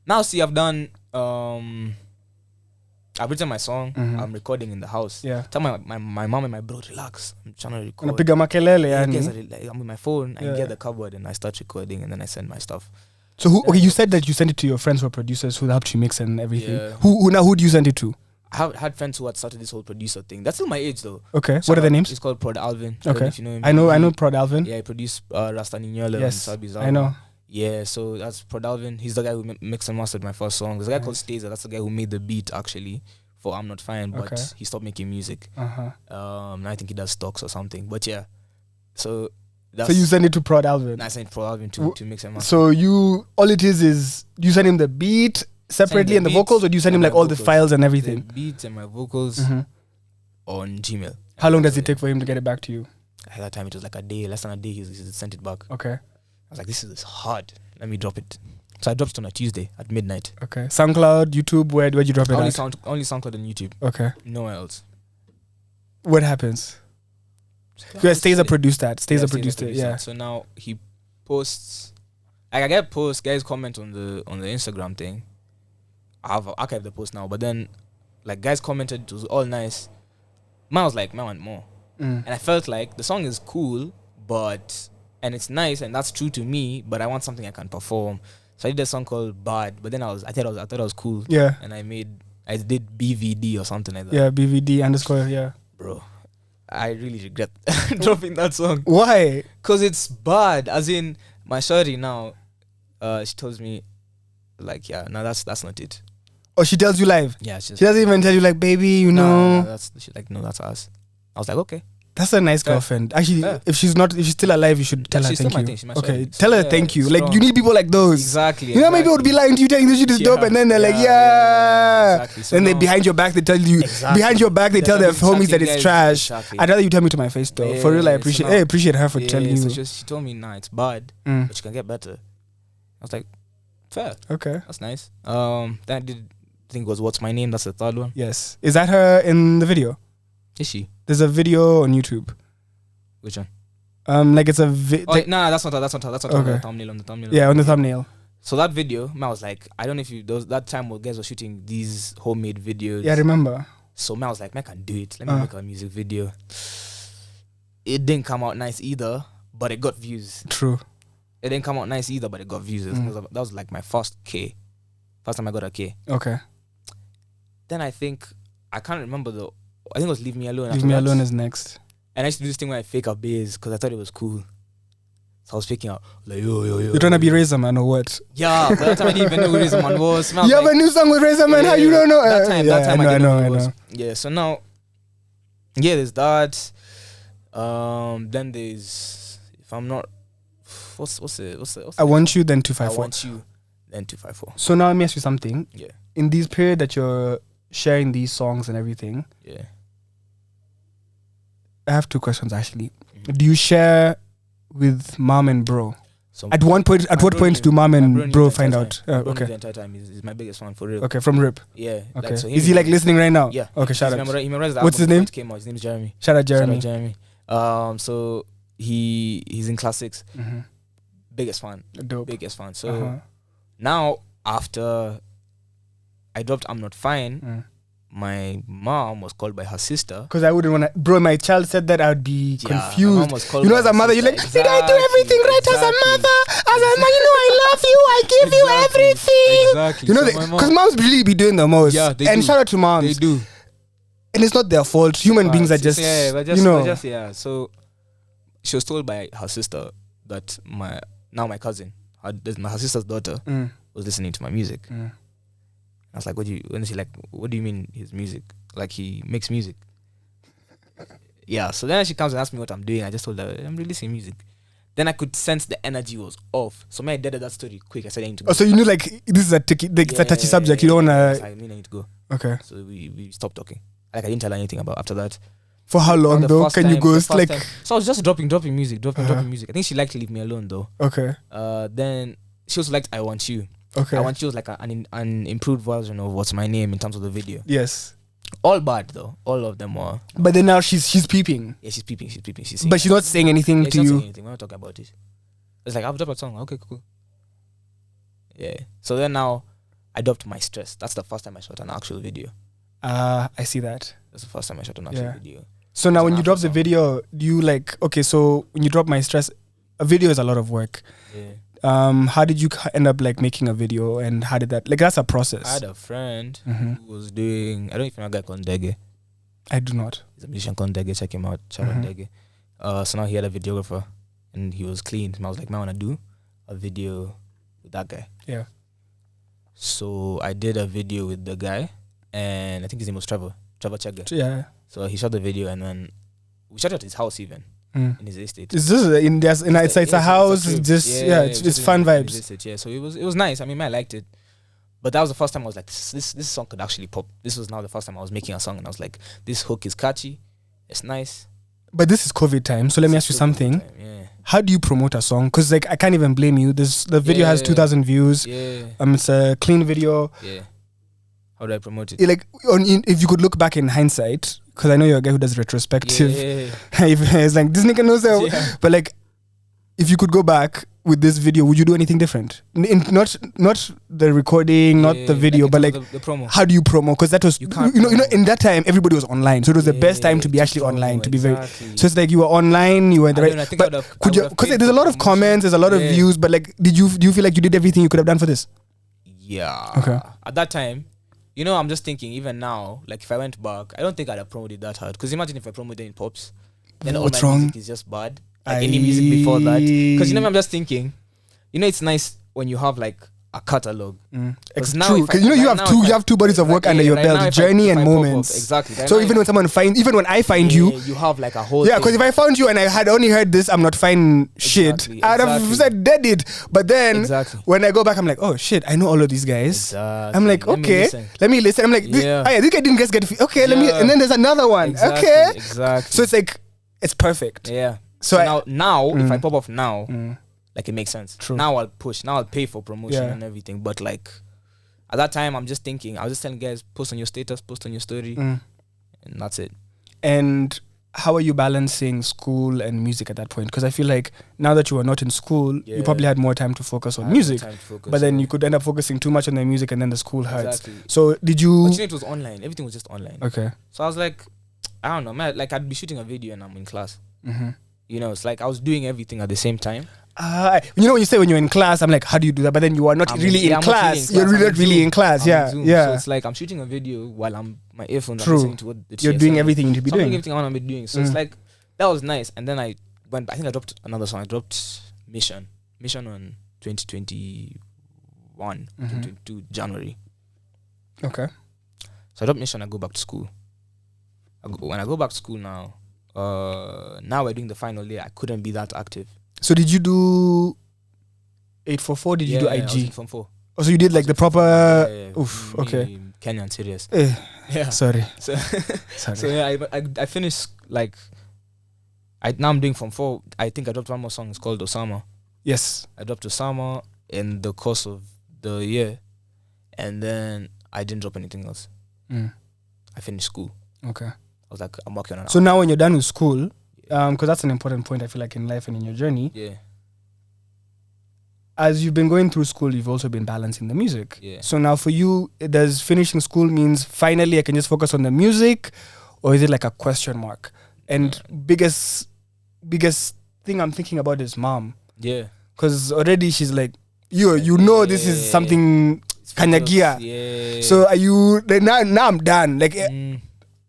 now see, I've done. I've written my song. I'm recording in the house. Yeah. Tell my mom and my bro, relax. I'm trying to record. Unapiga makelele, Like, I'm with my phone. I get the cupboard and I start recording and then I send my stuff. So you said that you sent it to your friends who are producers who helped you mix and everything. Yeah. Who do you send it to? I had friends who had started this whole producer thing. That's still my age though. Okay. What are their names? It's called Prod Alvin. Okay. If you know him. I know Prod Alvin. Yeah, he produced Rasta Niñola Yes. and Sabi's I know. Yeah, so that's Prod Alvin. He's the guy who mixed and mastered my first song. There's a guy called Stazer. That's the guy who made the beat actually for I'm Not Fine, but he stopped making music. Now I think he does stocks or something. But yeah, so you send it to Prod Alvin. I sent Prod Alvin to mix and master. So all it is you send him the beat separately and the vocals, or do you send him like all the files and everything? The beats and my vocals on Gmail. How long does it take for him to get it back to you? At that time it was like a day, less than a day. He sent it back. Okay. I was like, this is hard. Let me drop it. So I dropped it on a Tuesday at midnight. Okay. SoundCloud, YouTube, where'd you drop it only at? Only SoundCloud and YouTube. Okay. Nowhere else. What happens? Yeah, Stazer produced that. Stazer produced it. Yeah. So now he posts. Like I get posts, guys comment on the Instagram thing. I have archived the post now, but then like guys commented, it was all nice. Man was like, man, I want more. And I felt like the song is cool, and it's nice, and that's true to me, but I want something I can perform. So I did a song called Bad, but then I thought it was cool. Yeah. And I did BVD or something like that. Yeah, BVD _ yeah. Bro, I really regret dropping that song. Why? Because it's bad. As in, my shorty now, she tells me, like, yeah, no, that's not it. Oh, she tells you live? Yeah. She doesn't even tell you, like, baby, you know. No, she's like, no, that's us. I was like, okay. That's a nice girlfriend. Actually, if she's still alive, you should tell her thank you. Okay, tell her thank you. Like, you need people like those. Exactly. You know, maybe people would be lying to you, telling this shit is dope, and then they're like, yeah. Exactly. So then they behind your back, they tell you. Behind your back, they tell their homies that it's trash. Exactly. I'd rather you tell me to my face, though. For real, I appreciate her for telling you. So she told me, nah, it's bad, but you can get better. I was like, fair. Okay. That's nice. Then I did, I think it was What's My Name? That's the third one. Yes. Is that her in the video? Is she? There's a video on YouTube. Which one? Like it's a that's not her. That's okay. On the thumbnail. Yeah, on the thumbnail. So that video, I was like, I don't know if that time where guys were shooting these homemade videos. Yeah, I remember. So I was like, I can do it. Let me make a music video. It didn't come out nice either, but it got views. True. It didn't come out nice either, but it got views. That was like my first K. First time I got a K. Okay. Then I can't remember I think it was Leave Me Alone. Leave Me Alone is next. And I used to do this thing where I fake a bass because I thought it was cool. So I was faking out like yo. You're trying to be Razor Man or what? Yeah, but that time I didn't even know who Razor Man was. You have a new song with Razor Man? How you don't know? That time I didn't know who it was. I know. Yeah, so now, there's that. Then there's, if I'm not, what's it? I Want You, then 254. I Want You, then 254. So now let me ask you something. Yeah. In this period that you're sharing these songs and everything. Yeah. I have two questions actually. Do you share with mom and bro? At what point do mom and bro find out? Okay. The entire time is my biggest fan for real. Okay, from Rip. Yeah. Okay. Like, so is he like listening right now? Yeah. Okay, shout out. He memorized that. What's his name? Came out. His name is Jeremy. Shout out Jeremy. So he's in class 6. Biggest fan. Dope. Biggest fan. So now after I dropped I'm Not Fine, my mom was called by her sister. Because I wouldn't want to... Bro, my child said that, I would be confused. My mom was called as a mother, you're like, did I do everything right as a mother? As a mother, I love you. I give you everything. Exactly. Because moms really be doing the most. Yeah, they and do. shout out to moms. They do. and it's not their fault. Human beings are just, So she was told by her sister that my cousin, her sister's daughter, was listening to my music. I was like, what do you mean his music? Like, he makes music. Yeah, so then she comes and asks me what I'm doing. I just told her, I'm releasing music. Then I could sense the energy was off. So I did that story quick. I said, I need to go. Oh, so you knew, like, this is it's a touchy subject. You don't want to... I need to go. Okay. So we stopped talking. Like, I didn't tell her anything about after that. For how long, though? Can you go? Like... So I was just dropping music. I think she liked to leave me alone, though. Okay. Then she also liked I Want You. Okay. I Want You was like an improved version of What's My Name in terms of the video. Yes. All bad, though. All of them were. But then now she's peeping. Yeah, she's peeping. But she's not saying anything to not you. Saying anything. We're not talking about it. It's like, I've dropped a song. Okay, cool. Yeah. So then now, I dropped My Stress. That's the first time I shot an actual video. I see that. That's the first time I shot an actual video. So now when you drop the video, do you like... Okay, so when you drop My Stress, a video is a lot of work. Yeah. How did you end up like making a video, and how did that... Like, that's a process. I had a friend who was doing... I don't know if you know a guy called Dege. I do not. He's a musician called Dege. Check him out. Shout out Dege. So now he had a videographer. And he was clean. And I was like, man, I want to do a video with that guy. Yeah. So I did a video with the guy, and I think his name was Trevor Chegga. Yeah. So he shot the video, and then we shot it at his house even, in his estate. Is this it's a house? It's fun vibes. Estate, yeah. So it was nice. I mean, I liked it. But that was the first time I was like, this song could actually pop. This was now the first time I was making a song, and I was like, this hook is catchy. It's nice. But this is COVID time, so let me ask you something. How do you promote a song? Because like, I can't even blame you. The video has 2,000 views. Yeah. It's a clean video. Yeah. How do I promote it? Like, if you could look back in hindsight, because I know you're a guy who does retrospective. It's like, this nigga knows how. Yeah. But like, if you could go back with this video, would you do anything different? Not the recording, not the video, but like the promo. How do you promo? Because that was you know in that time everybody was online, so it was the best time to be actually online. To be very, so it's like you were online, you were in the right. But could you? Because there's a lot of comments, there's a lot of views, but like, do you feel like you did everything you could have done for this? Yeah. Okay. At that time, I'm just thinking even now, like if I went back, I don't think I'd have promoted that hard. Because imagine if I promoted in pops, then what's all my wrong? music is just bad. Like any music before that, because I'm just thinking, it's nice when you have like a catalog. It's true, because you have two bodies of work under your belt, journey and moments. Exactly. So even when I find you have like a whole. Yeah, because if I found you and I had only heard this, I'm not finding shit. I'd have said dead it. But then when I go back, I'm like, oh shit, I know all of these guys. I'm like, okay, let me listen. I'm like, this guy didn't just get okay. Let me, and then there's another one. Okay, exactly. So it's like it's perfect. Yeah. So now, if I pop off now, like it makes sense. True. Now I'll push. Now I'll pay for promotion and everything. But like at that time, I'm just thinking. I was just telling guys, post on your status, post on your story, and that's it. And how are you balancing school and music at that point? Because I feel like now that you are not in school, you probably had more time to focus on music. But then you could end up focusing too much on the music, and then the school hurts. Exactly. So did you? But it was online. Everything was just online. Okay. So I was like, I don't know, man. Like I'd be shooting a video and I'm in class. It's like I was doing everything at the same time. When you say when you're in class, I'm like, how do you do that? But then you are not really in class. You're not really in class. Yeah. So it's like I'm shooting a video while my earphones are listening to what the You're doing everything you need to be doing. I'm doing everything I want to be doing. So it's like, that was nice. And then I think I dropped another song. I dropped Mission on 2021, 2022 January. Okay. So I dropped Mission, I go back to school. When I go back to school now we're doing the final year. I couldn't be that active. So did you do 844? Did you do IG? I was in Form 4. Oh, so you did like the proper... Oof, okay. Kenyan, serious. Yeah. Sorry. So I finished like... now I'm doing Form 4. I think I dropped one more song. It's called Osama. Yes. I dropped Osama in the course of the year. And then I didn't drop anything else. I finished school. Okay. I was like, I'm working on it. So now when you're done with school, because that's an important point, I feel like, in life and in your journey. Yeah. As you've been going through school, you've also been balancing the music. Yeah. So now for you, does finishing school means finally I can just focus on the music, or is it like a question mark? And biggest thing I'm thinking about is mom. Yeah. Because already she's like, this is something kanyagia. Yeah. So are you, like, now I'm done. Like,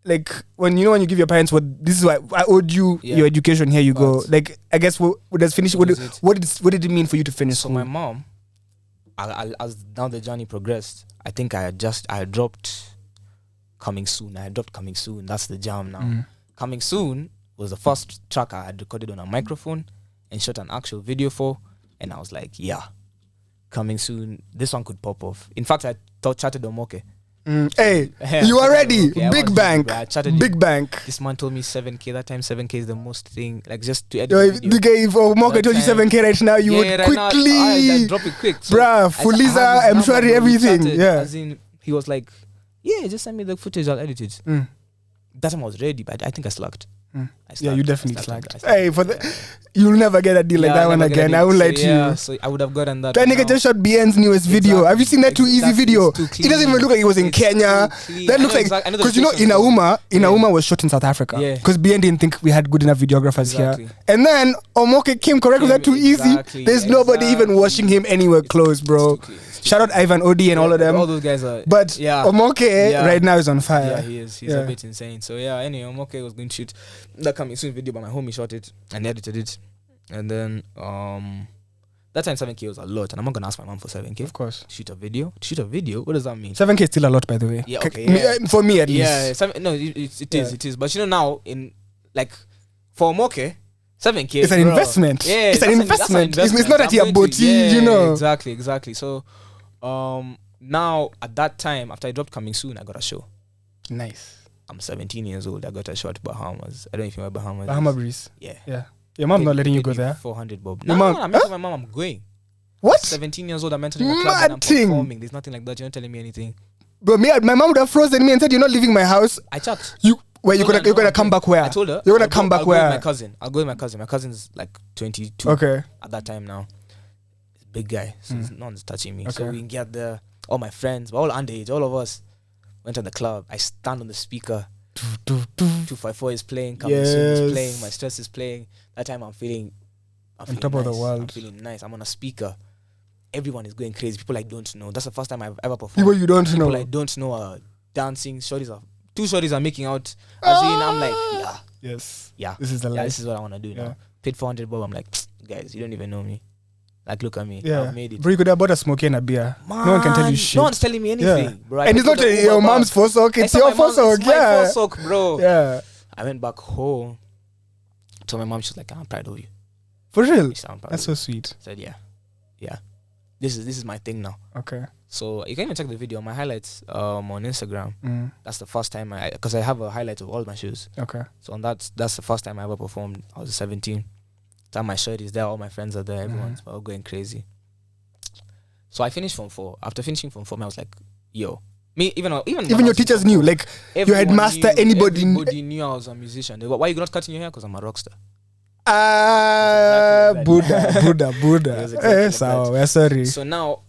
like when you give your parents what this is why I owed you your education. Here you go. Like I guess what does finish? What did it mean for you to finish So school? my mom, as now the journey progressed, I think I dropped Coming Soon. I dropped Coming Soon. That's the jam now. Coming Soon was the first track I had recorded on a microphone and shot an actual video for, and I was like, yeah, Coming Soon. This one could pop off. In fact, I chatted on Moke. Hey, you are ready. Big bank. Big bank. This man told me 7K. That time 7K is the most thing. Like just to edit the guy, if Moke told you 7K right now, you would right quickly I drop it quick. So bruh, Fuliza, I'm sure everything. Yeah. As in, he was like, yeah, just send me the footage, I'll edit it. That time I was ready, but I think I slacked. Yeah, you definitely slacked. Hey, you'll never get a deal like that one again. I won't lie to you. So I would have gotten that. That nigga just shot BN's newest video. Have you seen that Too Easy video? It doesn't even look like it was in Kenya. That looks like, because Inauma was shot in South Africa. Because BN didn't think we had good enough videographers here. And then Omoke came correct with that Too Easy. There's nobody even watching him anywhere close, bro. Shout out Ivan Odi and all of them. All those guys are. But Omoke right now is on fire. Yeah, he is. He's a bit insane. So yeah, anyway, Omoke was going to shoot that Coming Soon video, but my homie shot it and edited it. And then that time 7K was a lot, and I'm not gonna ask my mom for 7K. Of course. Shoot a video? What does that mean? 7K is still a lot, by the way. Yeah, okay. For me at least. Yeah, it is. But now in like for Omoke, 7K. It's an investment. Yeah, it's an investment. It's not at your booty, Exactly. So now at that time, after I dropped Coming Soon, I got a show. Nice. I'm 17 years old. I got a show at Bahamas. I don't know if you know Bahamas. Bahama Breeze. Yeah. Your mom not letting you go there? 400 bob. No, I'm telling my mom I'm going. What? 17 years old. I'm entering a club and I'm performing. There's nothing like that. You're not telling me anything. Bro, my mom would have frozen me and said, "You're not leaving my house." I checked. You're gonna come back where? I told her. You're gonna come back where? I'll go with my cousin. My cousin's like 22. Okay. At that time now. He's a big guy. So no one's touching me. Okay. So we can get there. All my friends, we're all underage. All of us went to the club. I stand on the speaker. 254 is playing. Coming Soon is playing. My Stress is playing. That time I'm feeling on top of the world. I'm feeling nice. I'm on a speaker. Everyone is going crazy. People I don't know. That's the first time I've ever performed. People you don't know. People I don't know are dancing. Two shorties are making out. I'm like, yeah. This is the life. This is what I want to do now. Paid 400 bob. I'm like, guys, you don't even know me. Like, look at me. I've made it. Bro, you could have bought a smoke and a beer. Man, no one can tell you shit. No one's telling me anything, bro. And it's not your mom's forsook. It's your forsook. It's my forsook, bro. Yeah. I went back home. Told my mom, she's like, I'm proud of you. For real? That's so sweet. I said, yeah. This is my thing now. Okay. So you can even check the video. My highlights on Instagram. That's the first time because I have a highlight of all my shows. Okay. So on that's the first time I ever performed. I was 17. Time my shirt is there, all my friends are there, everyone's all going crazy. So I finished Form 4. After finishing Form 4, I was like, yo. Even your teachers knew, like your headmaster, everybody knew I was a musician. They were, why are you not cutting your hair? Because I'm a rock star. Buddha. We're sorry. So now,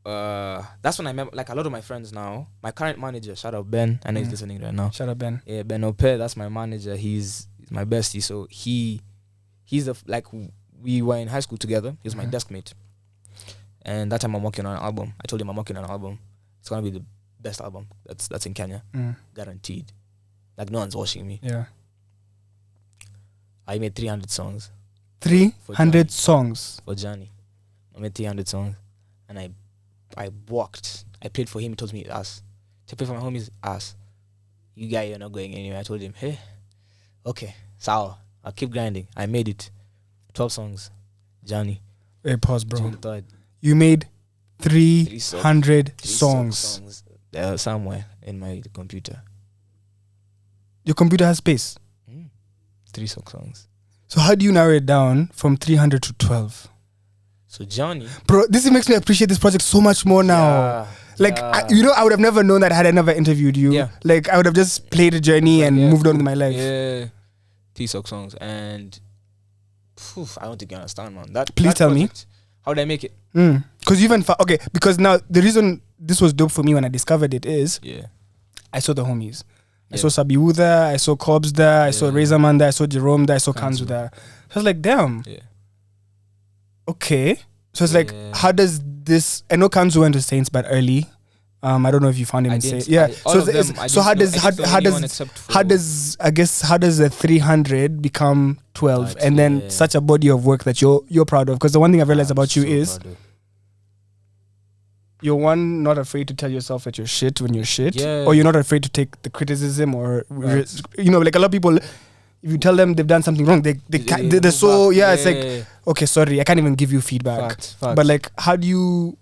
that's when I met like a lot of my friends now. My current manager, shout out Ben. I know he's listening right now. Shout out Ben. Yeah, Ben Ope, that's my manager. He's my bestie. So he's we were in high school together. He was my desk mate. And that time I'm working on an album. I told him I'm working on an album. It's gonna be the best album that's in Kenya. Guaranteed. Like no one's watching me. Yeah. I made 300 songs. 300 songs? For Johnny. I made 300 songs. And I walked. I played for him. He told me ass. To play for my homies, ass. You guy, you're not going anywhere. I told him, hey, okay, sour. I'll keep grinding. I made it. 12 songs. Johnny. Hey, pause, bro. You made 300 songs. They're somewhere in my computer. Your computer has space? 3 songs. So how do you narrow it down from 300 to 12? So Johnny, bro, this makes me appreciate this project so much more now. I would have never known that had I never interviewed you. Yeah. Like I would have just played a journey and moved on with my life. Yeah. 3 songs and I don't think you understand, man. Please tell me. How did I make it? Because you even because now the reason this was dope for me when I discovered it is I saw the homies. I saw Sabiu there, I saw Cobbs there, I saw Razorman there, I saw Jerome there, I saw Kanzu there. So I was like, damn. Yeah. Okay. So it's like, how does this... I know Kanzu went to Saints but early. I don't know if you found him I insane. didn't. Yeah. All So of them, I so didn't how know does anyone except for how does a 300 become 12 That, and then yeah. such a body of work that you're proud of? Because the one thing I've realized I'm about you so is proud of. you're one, not afraid to tell yourself that you're shit when you're shit, Yeah. or you're not afraid to take the criticism or Right. like a lot of people, if you tell them they've done something wrong, they're move so back. it's like, okay, sorry, I can't even give you feedback. Facts. But like, how do you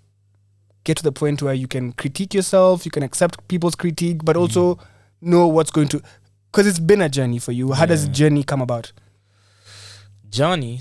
get to the point where you can critique yourself, you can accept people's critique, but also know what's going to, because it's been a journey for you. How does Yeah. journey come about? Journey,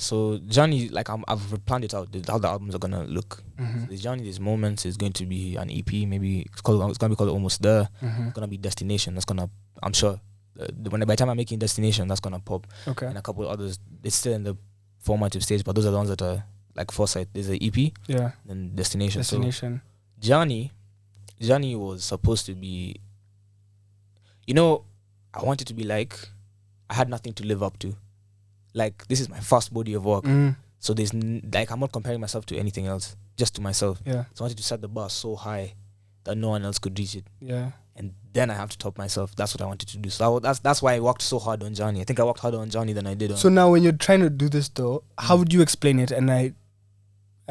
like I've planned it out, how the albums are gonna look. So the journey, these moments is going to be an EP, maybe it's gonna be called Almost There. It's gonna be Destination. That's gonna, I'm sure, by the time I'm making Destination, that's gonna pop. Okay. And a couple of others, it's still in the formative stage, but those are the ones that are like Foresight. There's an EP, Yeah. and Destination. Destination. So Journey was supposed to be, I wanted to be like, I had nothing to live up to. Like, this is my first body of work. So there's like, I'm not comparing myself to anything else, just to myself. Yeah. So I wanted to set the bar so high that no one else could reach it. Yeah. And then I have to top myself. That's what I wanted to do. So that's why I worked so hard on Johnny. I think I worked harder on Johnny than I did on. So now when you're trying to do this though, how would you explain it? And I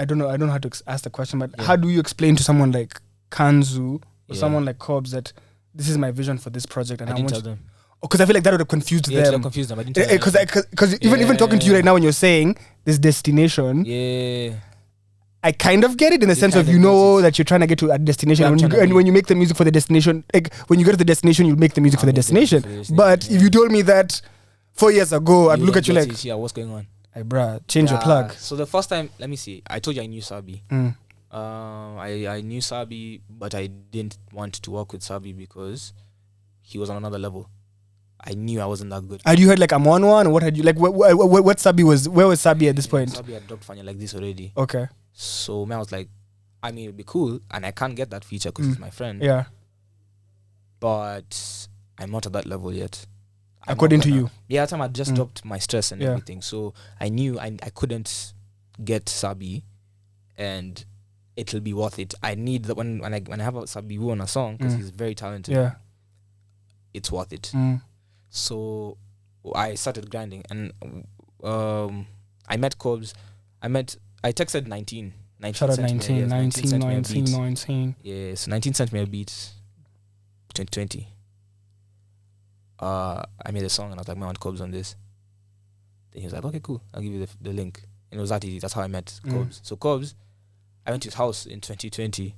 don't know how to ask the question, but how do you explain to someone like Kanzu or someone like Cobbs that this is my vision for this project and I didn't want tell them. because I feel like that would have confused Yeah, them. confused them. I didn't tell them. Because even talking to you right now when you're saying this destination, Yeah. I kind of get it in the sense of kind of get it. that you're trying to get to a destination. Yeah, When you make the music for the destination, like when you get to the destination, you'll make the music for the make the music destination. for the destination, But if you told me that 4 years ago, I'd look at you like, yeah, what's going on? hey, bruh, change your plug. So the first time, let me see. I told you I knew Sabi. I knew Sabi, but I didn't want to work with Sabi because he was on another level. I knew I wasn't that good. Had you heard like I'm on one, or what had you like? What Sabi was? Where was Sabi at this point? Sabi had dropped Fanya like this already. Okay. So man, I was like, I mean, it'd be cool, and I can't get that feature because he's my friend. Yeah. But I'm not at that level yet. According to you. Yeah, at the time I just dropped my stress and Yeah. everything. So I knew I couldn't get Sabi, and it'll be worth it. I need that when I have a Sabi Wu on a song because he's very talented. Yeah. It's worth it. So I started grinding, and I met Cobbs. I texted 19. Shout out sent me a- 19. sent me a beat. 19. Yes, 19 sent me a beat. 2020. I made a song and I was like, man, I want Cobbs on this. Then he was like, okay, cool. I'll give you the link. And it was that easy. That's how I met Cobbs. So Cobbs, I went to his house in 2020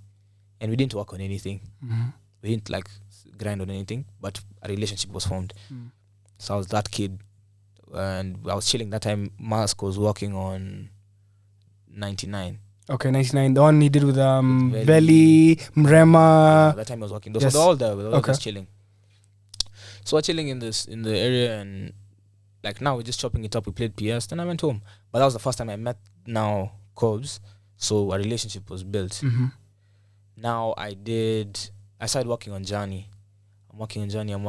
and we didn't work on anything. We didn't like grind on anything, but a relationship was formed. So I was that kid and I was chilling. That time Mask was working on 99. Okay, 99. The one he did with Veli. Veli, Mrema. Yeah, that time I was working. Those yes. were all there. We were all Okay. just chilling. So we're chilling in the area, and like now we're just chopping it up. We played PS, then I went home. But that was the first time I met now Cobbs. So a relationship was built. Now I started working on Johnny. I'm working on Johnny. I'm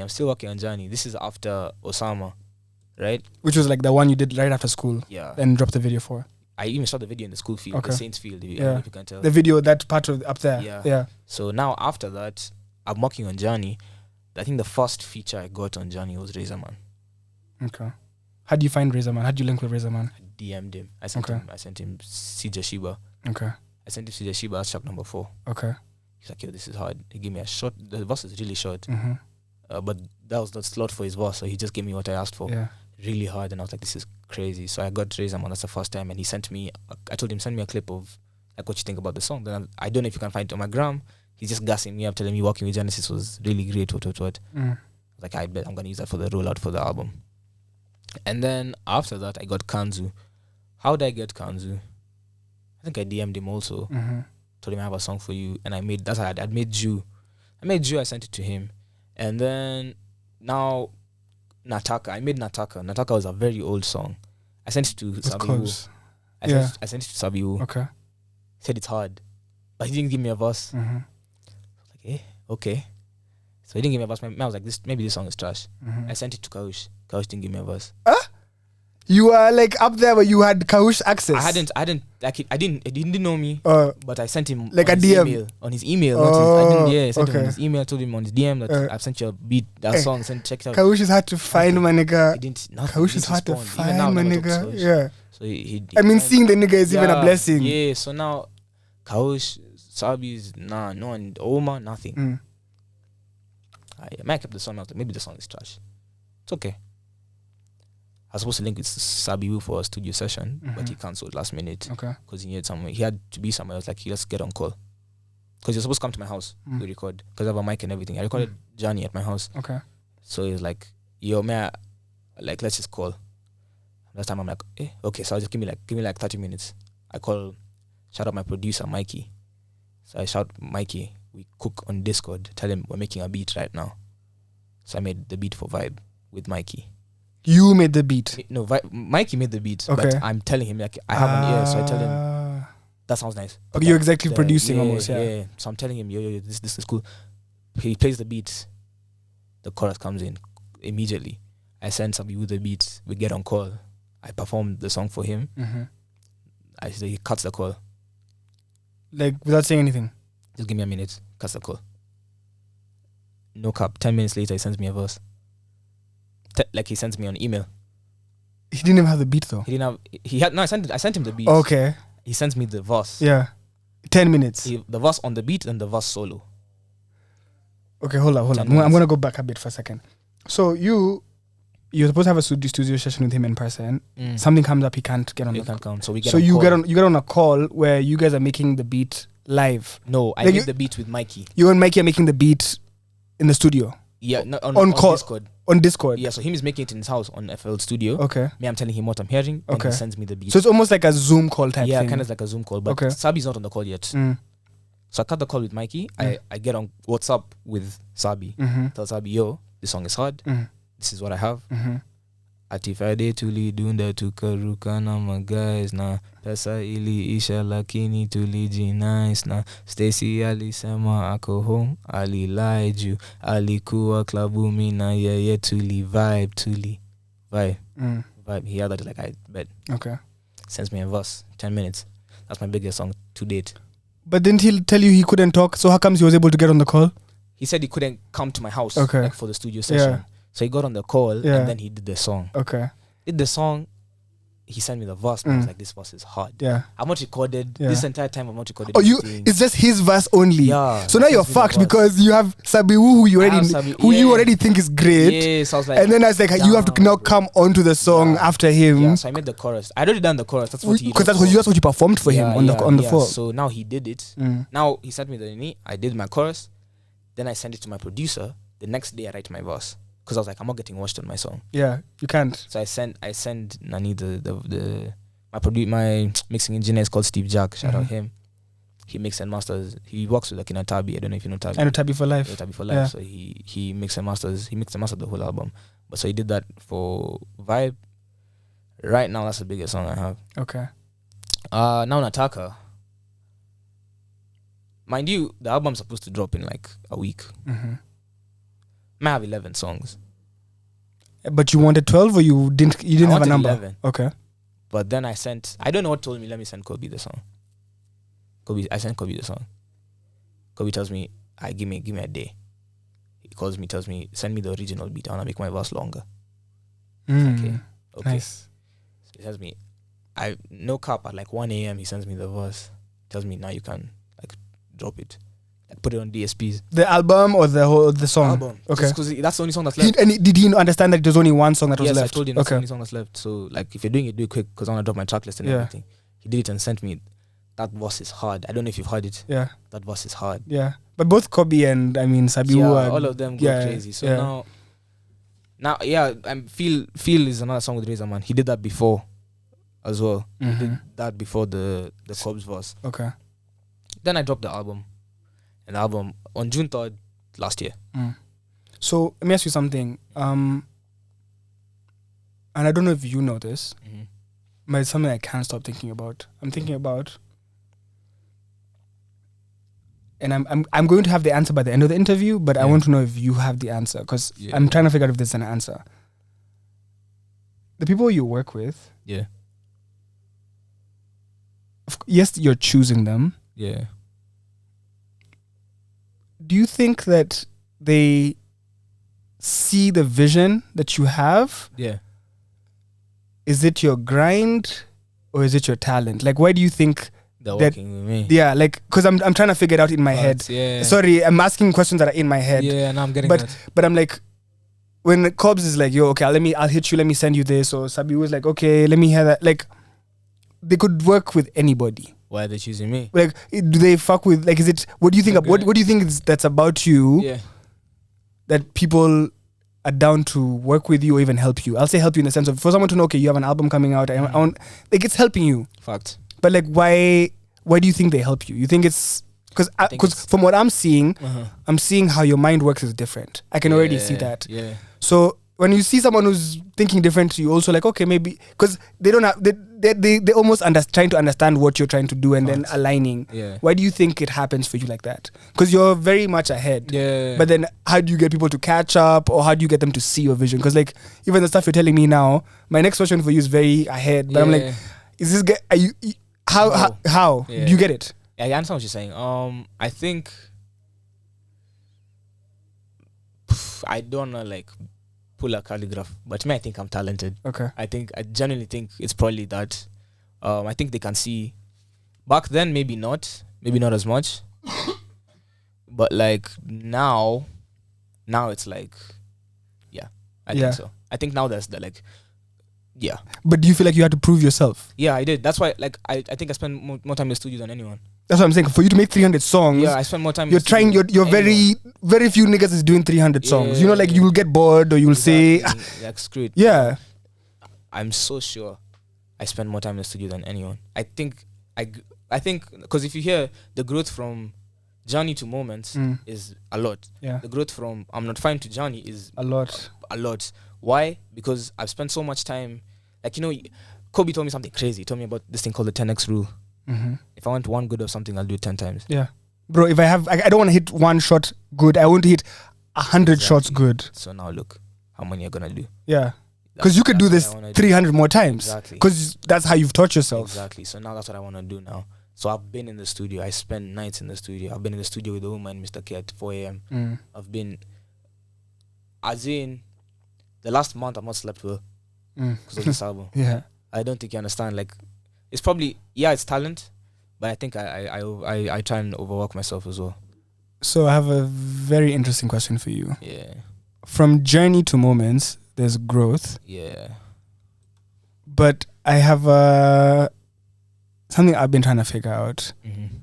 still working on Johnny. This is after Osama, right? Which was like the one you did right after school. Yeah. And dropped the video for. I even shot the video in the school field, Okay. the Saints field, if you can tell. The video, that part of up there. Yeah. Yeah. So now after that, I'm working on Johnny. I think the first feature I got on Johnny was Razor Man. Okay. How do you find Razor Man? How do you link with Razor Man? I DM'd him. I sent him CJ Shiba. Okay. I sent him CJ Shiba as track number 4. Okay. He's like, yo, this is hard. He gave me a short. The verse is really short. Mm-hmm. But that was not slot for his verse, so he just gave me what I asked for. Yeah. Really hard, and I was like, this is crazy. So I got Razor Man. That's the first time, and he sent me. I told him, send me a clip of like what you think about the song. Then I don't know if you can find it on my gram. He's just gassing me up, telling me working with Genesis was really great. What. Like, I bet I'm gonna use that for the rollout for the album. And then after that, I got Kanzu. How did I get Kanzu? I think I DM'd him also. Told him I have a song for you, and I'd made Jew. I sent it to him, and then now Nataka. I made Nataka. Nataka was a very old song. I sent it to Sabiu. I sent it to Sabiu. Okay. He said it's hard, but he didn't give me a verse. Like, okay. So he didn't give me a verse. I was like, maybe this song is trash. I sent it to Kaush. Kaush didn't give me a verse. You are like up there, but you had Kahush access. I didn't like it. He didn't know me, but I sent him like on a his DM email, on his email. I sent him on his email. Told him on his DM that I've sent you a beat, that song. Check it out. Kahush is hard to find, my nigga. He didn't. Kahush is hard to find, my nigga. Yeah. So he I mean, seeing the nigga is even a blessing. Yeah. So now, Kahush, Sabi's, no one, Oma, nothing. I kept the song. I was like, maybe the song is trash. It's okay. I was supposed to link with Sabiu for a studio session, but he cancelled last minute. Okay. Because he needed somewhere. He had to be somewhere. I was like, let's get on call. Because you're supposed to come to my house to record. Because I have a mic and everything. I recorded Johnny at my house. Okay. So he was like, yo, man, like, let's just call. Last time I'm like, okay. So I'll just give me like 30 minutes. I shout out my producer, Mikey. So I shout Mikey. We cook on Discord. Tell him we're making a beat right now. So I made the beat for Vibe with Mikey. You made the beat? No, Mikey made the beat. Okay. But I'm telling him, like, I have an ear, so I tell him, that sounds nice. Okay, you're executive producing almost, yeah. So I'm telling him, yo, this is cool. He plays the beats. The chorus comes in immediately. I send somebody with the beats. We get on call. I perform the song for him. He cuts the call. Like, without saying anything? Just give me a minute. Cuts the call. No cap. 10 minutes later, he sends me a verse. Like, he sends me an email. He didn't even have the beat though. I sent him the beat. Okay. He sends me the verse. Yeah. 10 minutes. The verse on the beat and the verse solo. Okay, hold on. I'm gonna go back a bit for a second. So you're supposed to have a studio session with him in person. Something comes up, he can't get on. He can't come. So we get. So you get on a call where you guys are making the beat live. No, I made the beat with Mikey. You and Mikey are making the beat in the studio. Yeah, no, on call. Discord. On Discord. Yeah, so him is making it in his house on FL Studio. Okay. Me, I'm telling him what I'm hearing. And he sends me the beat. So it's almost like a Zoom call type thing. Yeah, kind of like a Zoom call. But Sabi's not on the call yet. So I cut the call with Mikey. I get on WhatsApp with Sabi. Tell Sabi, yo, this song is hard. This is what I have. Atifade tulidunda tukaruka na maguys na pesa iliisha lakini tulijinice na Stacy alisema ako home alilie juu alikuwa klabu mimi na yeye vibe. He had that like I bet. Okay. Sends me a verse, 10 minutes. That's my biggest song to date. But didn't he tell you he couldn't talk? So how comes he was able to get on the call? He said he couldn't come to my house like, for the studio session. Yeah. So he got on the call and then he did the song. Okay. Did the song. He sent me the verse. And I was like, this verse is hard. Yeah. I'm not recorded. This entire time I'm not recorded. It's just his verse only. Yeah. So now you're fucked because you have Sabiu who you already think is great. Yeah. So I was like, and then I was like, you have to now come onto the song after him. Yeah. So I made the chorus. I already done the chorus. That's what because that's what you performed for him on the floor. So now he did it. Now he sent me the knee. I did my chorus. Then I sent it to my producer. The next day I write my verse. Because I was like, I'm not getting watched on my song. Yeah, you can't. So I send Nani my mixing engineer is called Steve Jack. Shout out him. He mixes and masters. He works with Tabi. I don't know if you know Tabi. I know Tabi for life. Tabi for life. Yeah. So he mixes and masters. He mixed and mastered the whole album. But so he did that for Vibe. Right now, that's the biggest song I have. Okay. Now Nataka. Mind you, the album's supposed to drop in like a week. I have 11 songs. But you wanted 12 or you didn't have a number? 11. Okay. But then I don't know what told me, let me send Kobe the song. I sent Kobe the song. Kobe tells me, give me a day. He calls me, tells me, send me the original beat. I want to make my verse longer. Okay. Nice. So he tells me, no cap, at like 1 a.m. he sends me the verse. Tells me, now you can like drop it. Put it on DSPs. The album or the song? Album. Okay. Because that's the only song that's left. Did he understand that there's only one song that was left? Yes, I told him that's the only song that's left. So, like, if you're doing it, do it quick because I want to drop my track list and everything. He did it and sent me. That verse is hard. I don't know if you've heard it. Yeah. That verse is hard. Yeah. But both Kobe and, Sabiu all of them go crazy. So now, Feel is another song with Razor Man. He did that before as well. He did that before the Cobbs verse. Okay. Then I dropped the album. An album on June 3rd last year. So let me ask you something. And I don't know if you know this, but it's something I can't stop thinking about. I'm thinking about, and I'm going to have the answer by the end of the interview, but I want to know if you have the answer because I'm trying to figure out if there's an answer. the people you work with, Yeah. Yes, you're choosing them. Yeah. Do you think that they see the vision that you have? Yeah. Is it your grind or is it your talent? Like, why do you think They're that? working with me. Yeah, like, because I'm trying to figure it out in my head. Yeah. Sorry, I'm asking questions that are in my head. Yeah, no, I'm getting But that. but I'm like, when Cobbs is like, yo, okay, I'll hit you. Let me send you this. Or Sabi was like, okay, let me hear that. Like, they could work with anybody. Why are they choosing me? Like, do they fuck with? Like, is it? What do you think? Okay. What do you think that's about you? Yeah. That people are down to work with you or even help you. I'll say help you in the sense of for someone to know, okay, you have an album coming out. I want, like, it's helping you. Fact. But like, why do you think they help you? You think it's because from what I'm seeing, I'm seeing how your mind works is different. I can already see that. Yeah. So when you see someone who's thinking different, you also like, okay, maybe because they don't have they almost trying to understand what you're trying to do and then aligning. Yeah. Why do you think it happens for you like that? Because you're very much ahead. Yeah. But then how do you get people to catch up, or how do you get them to see your vision? Because like even the stuff you're telling me now, my next question for you is very ahead. But I'm like, is this guy? Are you? How Yeah. do you get it? I understand what you're saying. I think I don't know, like, pull a calligraph, but to me, I think I'm talented. Okay. I genuinely think it's probably that. I think they can see. Back then, maybe not as much, but like now it's like, yeah, I think so. I think now there's the like, yeah. But do you feel like you had to prove yourself? Yeah, I did. That's why, like, I think I spend more time in the studio than anyone. That's what I'm saying. For you to make 300 songs, Yeah, I spend more time. you're trying. You're very few niggas is doing 300 songs. You know, like you will get bored or you'll say, like, screw it. yeah. I'm so sure I spend more time in the studio than anyone. I think because if you hear the growth from Journey to Moments is a lot. Yeah. The growth from I'm Not Fine to Journey is A lot. A lot. Why? Because I've spent so much time. Like, you know, Kobe told me something crazy. He told me about this thing called the 10x rule. Mm-hmm. If I want one good of something, I'll do it 10 times. Yeah. Bro, if I don't want to hit one shot good. I want to hit 100 shots good. So now look how many you're going to do. Yeah. Because you could do this 300 more times. Exactly. Because that's how you've taught yourself. Exactly. So now that's what I want to do now. So I've been in the studio. I spend nights in the studio. I've been in the studio with the woman, Mr. K, at 4 a.m. I've been, as in, the last month I've not slept well because of this album. Yeah. I don't think you understand. Like, it's probably, it's talent, but I think I try and overwork myself as well. So I have a very interesting question for you. Yeah. From Journey to Moments, there's growth. Yeah. But I have something I've been trying to figure out. Mm-hmm.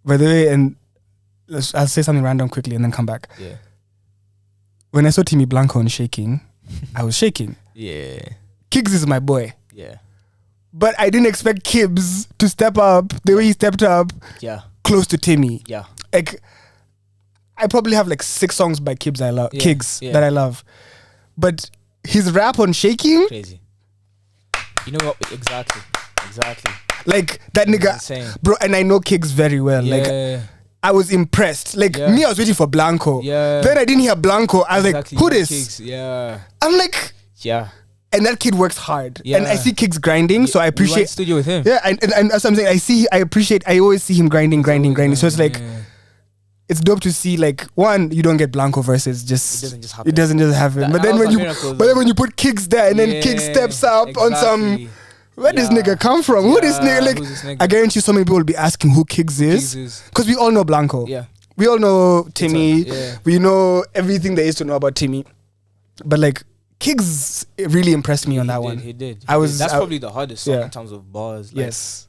By the way, and I'll say something random quickly and then come back. Yeah. When I saw Timmy Blanco on Shaking, I was shaking. Yeah. Kiggs is my boy. Yeah. But I didn't expect Kibbs to step up the way he stepped up. Yeah. Close to Timmy. Yeah. Like, I probably have like 6 songs by Kiggs that I love. But his rap on Shaking, crazy. You know what? Exactly. Like that nigga, insane. Bro. And I know Kiggs very well. Yeah. Like, I was impressed. Like me, I was waiting for Blanco. Yeah. Then I didn't hear Blanco. I was like, who this? Kiggs. Yeah. I'm like, yeah. And that kid works hard. Yeah. And I see Kiggs grinding, so I appreciate. We went studio with him. Yeah, and that's what I'm saying. I always see him grinding. So it's like, it's dope to see, like, one, you don't get Blanco versus just. It doesn't just happen. But then when you put Kiggs there and then Kiggs steps up on some. Where does nigga come from? Who this nigga? Like, this nigga? I guarantee so many people will be asking who Kiggs is. Because we all know Blanco. Yeah. We all know Timmy. We know everything there is to know about Timmy. But like, Kiggs really impressed me on that one. He did. That's probably the hardest song in terms of bars. Like, yes.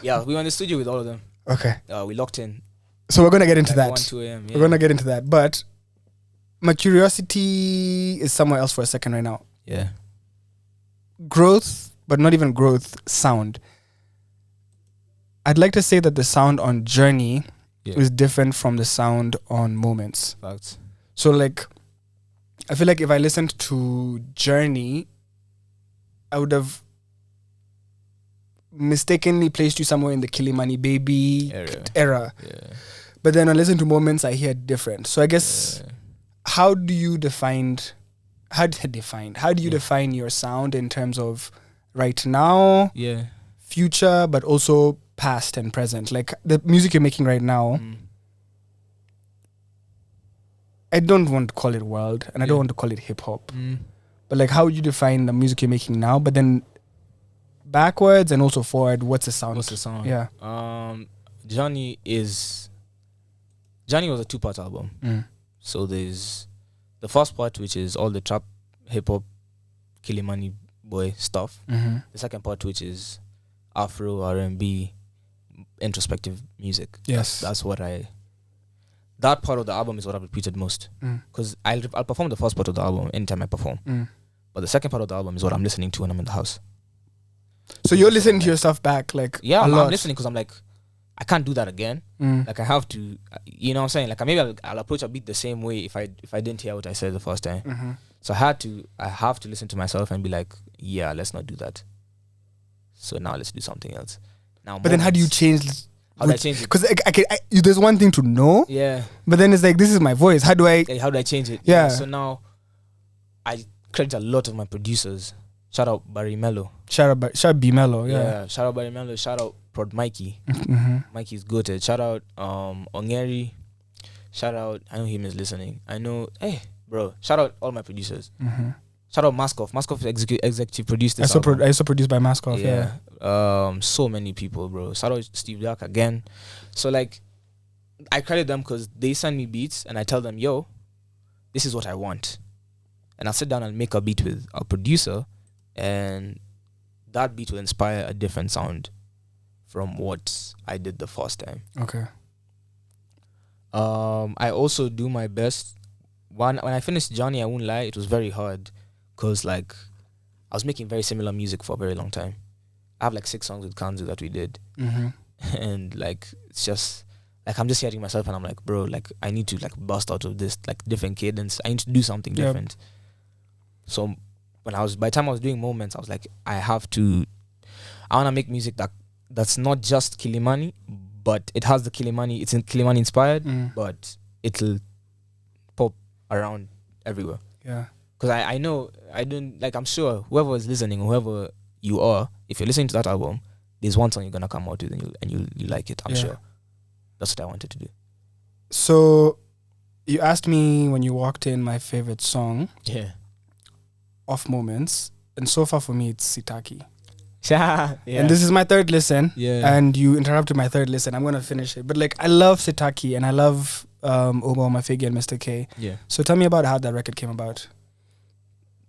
Yeah, we were in the studio with all of them. Okay. We locked in. So we're gonna get into that. 1, 2 a.m. Yeah. We're gonna get into that. But my curiosity is somewhere else for a second right now. Yeah. Growth, but not even growth, sound. I'd like to say that the sound on Journey is different from the sound on Moments. Facts. So like, I feel like if I listened to Journey, I would have mistakenly placed you somewhere in the Kilimani Baby era. Yeah. But then when I listen to Moments, I hear different. So I guess, how do you define how do you define your sound in terms of right now, future, but also past and present? Like the music you're making right now, I don't want to call it world, and I don't want to call it hip hop. But like, how would you define the music you're making now? But then backwards and also forward, what's the sound? Yeah. Johnny was a 2-part album. So there's the first part, which is all the trap, hip hop, Kilimani boy stuff. The second part, which is Afro, R&B, introspective music. Yes, that's what that part of the album is what I've repeated most. Because I'll perform the first part of the album anytime I perform. But the second part of the album is what I'm listening to when I'm in the house. So you're listening to your stuff back, like, yeah, I'm listening because I'm like, I can't do that again. Like I have to, you know what I'm saying? Like maybe I'll approach a beat the same way if I didn't hear what I said the first time. So I have to listen to myself and be like, yeah, let's not do that. So now let's do something else. Now, but then how do you change? How do I change it? Because there's one thing to know. Yeah. But then it's like, this is my voice. How do I change it? Yeah. So now I credit a lot of my producers. Shout out Barry Mello. Shout out B Mello. Yeah. Shout out Barry Mello. Shout out Prod Mikey. Mikey's goated. Shout out Ongeri. Shout out, I know him is listening. I know, hey bro. Shout out all my producers. Shout out Maskov. Maskov executive produced this album. I also produced by Maskov. Yeah. So many people, bro. Shout out Steve Dark again. So like, I credit them because they send me beats and I tell them, yo, this is what I want. And I'll sit down and make a beat with a producer, and that beat will inspire a different sound from what I did the first time. Okay. I also do my best. When I finished Johnny, I won't lie, it was very hard because like I was making very similar music for a very long time. I have like 6 songs with Kanzu that we did. And like it's just like I'm just hearing myself and I'm like, bro, like I need to like bust out of this like different cadence. I need to do something different. So by the time I was doing Moments, I was like, I want to make music that's not just Kilimani, but it has the Kilimani, it's in Kilimani inspired, but it'll pop around everywhere. Yeah. Because I know, I'm sure whoever is listening, whoever you are, if you're listening to that album, there's one song you're going to come out with and you like it, I'm sure. That's what I wanted to do. So you asked me when you walked in my favorite song. Yeah. Off Moments, and so far for me it's Sitaki. Yeah. And this is my 3rd listen. Yeah. And you interrupted my 3rd listen. I'm gonna finish it. But like I love Sitaki and I love Obo Mafigi and Mr. K. Yeah. So tell me about how that record came about.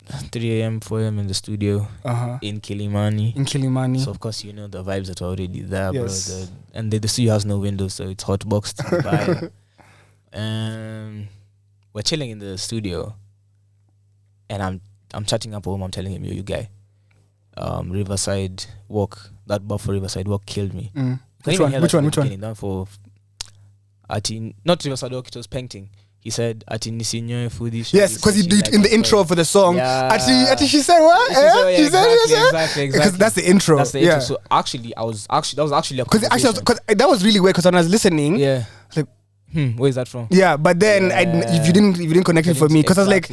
3 a.m., 4 a.m. in the studio in Kilimani. So of course you know the vibes that are already there, bro. And the studio has no windows, so it's hot boxed by. We're chilling in the studio, and I'm chatting up home. I'm telling him, yo, you guy, Riverside Walk, that bar for Riverside Walk killed me. Which one? Down for not Riverside Walk, it was painting. He said, "Ati nisinyoe foodie." Yes, because he did in the intro for the song. Yeah. Ati she said what? She said exactly. Because that's the intro. That's the intro. So actually, that was actually a conversation. Because that was really weird. Because when I was listening, like, where is that from? Yeah, but then if you didn't connect it for me, because I was like,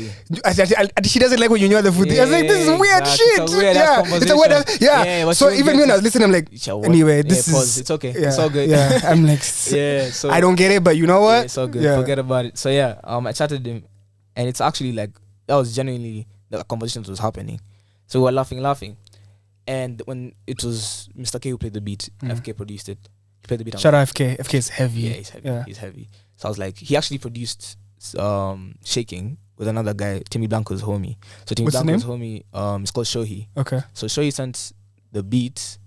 she doesn't like when you know the food. I was like, this is weird shit. It's a weird. So even when I was listening, I'm like, anyway, this is it's okay. It's all good. Yeah, I'm like, so I don't get it, but you know what? It's all good. Forget about it. So I chatted him, and it's actually like that was genuinely the conversation that was happening. So we're laughing, and when it was Mr. K who played the beat, FK produced it. Play the beat. Shout out FK. FK is heavy. Yeah, he's heavy. He's heavy. So I was like, he actually produced Shaking with another guy, Timmy Blanco's homie. So Timmy Blanco's homie, it's called Shohi. Okay. So Shohi sent the beat,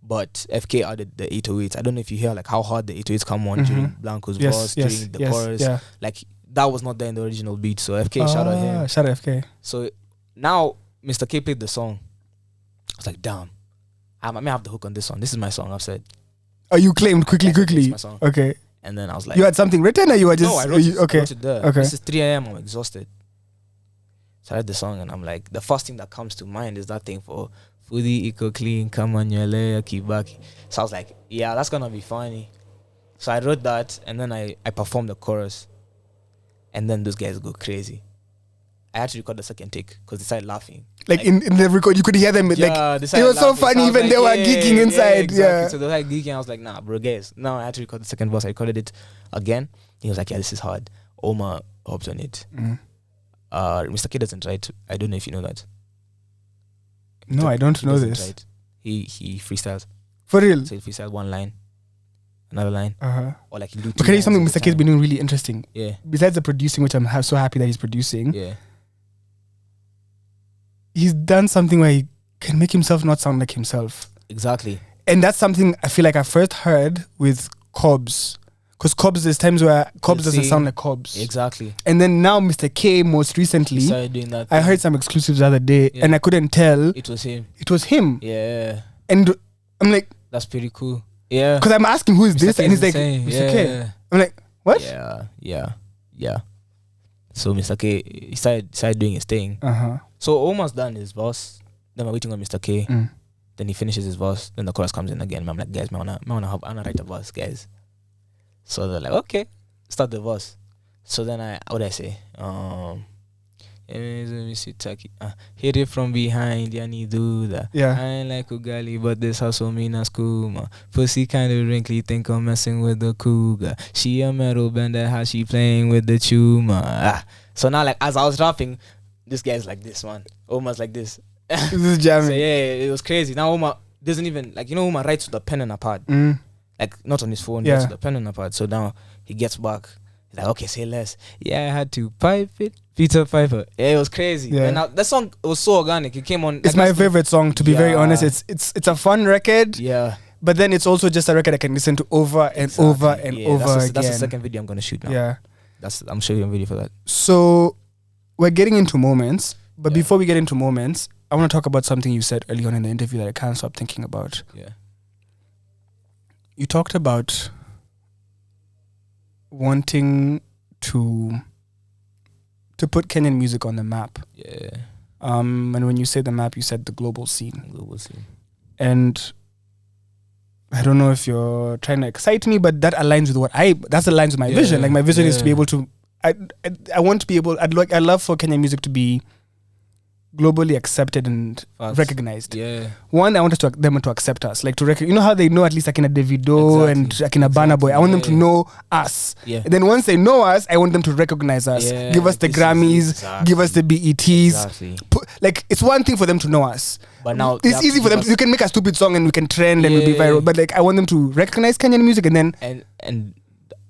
but FK added the 808s. I don't know if you hear like how hard the 808s come on during Blanco's verse, during the chorus. Yeah. Like that was not there in the original beat. So FK, shout out him. Shout out FK. So now Mr. K played the song. I was like, damn, I may have the hook on this one. This is my song, I've said. Oh, you claimed quickly. Okay. And then I was like, you had something written, or you were just? No, I wrote it. Okay. I wrote it there. Okay. This is 3 a.m. I'm exhausted. So I read the song and I'm like, the first thing that comes to mind is that thing for Foodie, Eco Clean, Come on, Yale, Kibaki. So I was like, yeah, that's gonna be funny. So I wrote that and then I performed the chorus. And then those guys go crazy. I had to record the second take because they started laughing. Like in the record, you could hear them. Yeah, Like it was so funny. Even they were geeking inside. Exactly. Yeah. So they were like geeking. I was like, nah, bro, guys. No, I had to record the second verse. I recorded it again. He was like, yeah, this is hard. Omar hopped on it. Mr. K doesn't write. I don't know if you know that. No, I don't know this. Write. He freestyles. For real? So he freestyles one line, another line, or like he do. But can you tell me, Mr. K has been doing really interesting. Yeah. Besides the producing, which I'm so happy that he's producing. Yeah. He's done something where he can make himself not sound like himself. Exactly. And that's something I feel like I first heard with Cobbs. Because Cobbs, there's times where Cobbs doesn't sound like Cobbs. Exactly. And then now Mr. K, most recently, started doing that. I heard some exclusives the other day, and I couldn't tell. It was him. It was him. Yeah. And I'm like, that's pretty cool. Yeah. Because I'm asking who is Mr. this, K and he's like, insane. Mr. K. I'm like, what? Yeah. So Mr. K, he started doing his thing. So almost done his verse. Then we're waiting on Mr. K. Then he finishes his verse. Then the chorus comes in again. I'm like, guys, I wanna write a verse, guys. So they're like, okay, start the verse. So then what did I say? Hit it from behind, yani do that. Yeah. I ain't like Ugali, but this hustle mean a skooma. Pussy kind of wrinkly, think I'm messing with the cougar. She a metal bender, how she playing with the tumor. So now, like, as I was rapping, this guy's like this, man. Almost like this. This is jamming. So yeah, it was crazy. Now Omar doesn't even, like, Omar writes with a pen and a pad. Like, not on his phone, he writes with a pen and a pad. So now he gets back. He's like, okay, say less. Yeah, I had to pipe it. Peter Piper. Yeah, it was crazy. Yeah. And now, that song was so organic. It came on. It's my favorite song, to be very honest. It's a fun record. Yeah. But then it's also just a record I can listen to over and over and over again. That's the second video I'm going to shoot now. Yeah. I'm showing you a video for that. So we're getting into moments. But before we get into moments, I want to talk about something you said early on in the interview that I can't stop thinking about. Yeah. You talked about wanting to put Kenyan music on the map. Yeah. And when you say the map, you said the global scene. Global scene. And I don't know if you're trying to excite me, but that aligns with that aligns with my vision. Like, my vision is to be able to, I want to be able, I love for Kenyan music to be globally accepted and recognized. Yeah. One, I want them to accept us, like to you know how they know at least Akina Davido and Akina Burna Boy. I want them to know us. Yeah. And then once they know us, I want them to recognize us. Yeah, give us the Grammys, give us the BETs. Exactly. Like, it's one thing for them to know us. But now it's easy for them. You can make a stupid song and we can trend and we'll be viral. But like, I want them to recognize Kenyan music and then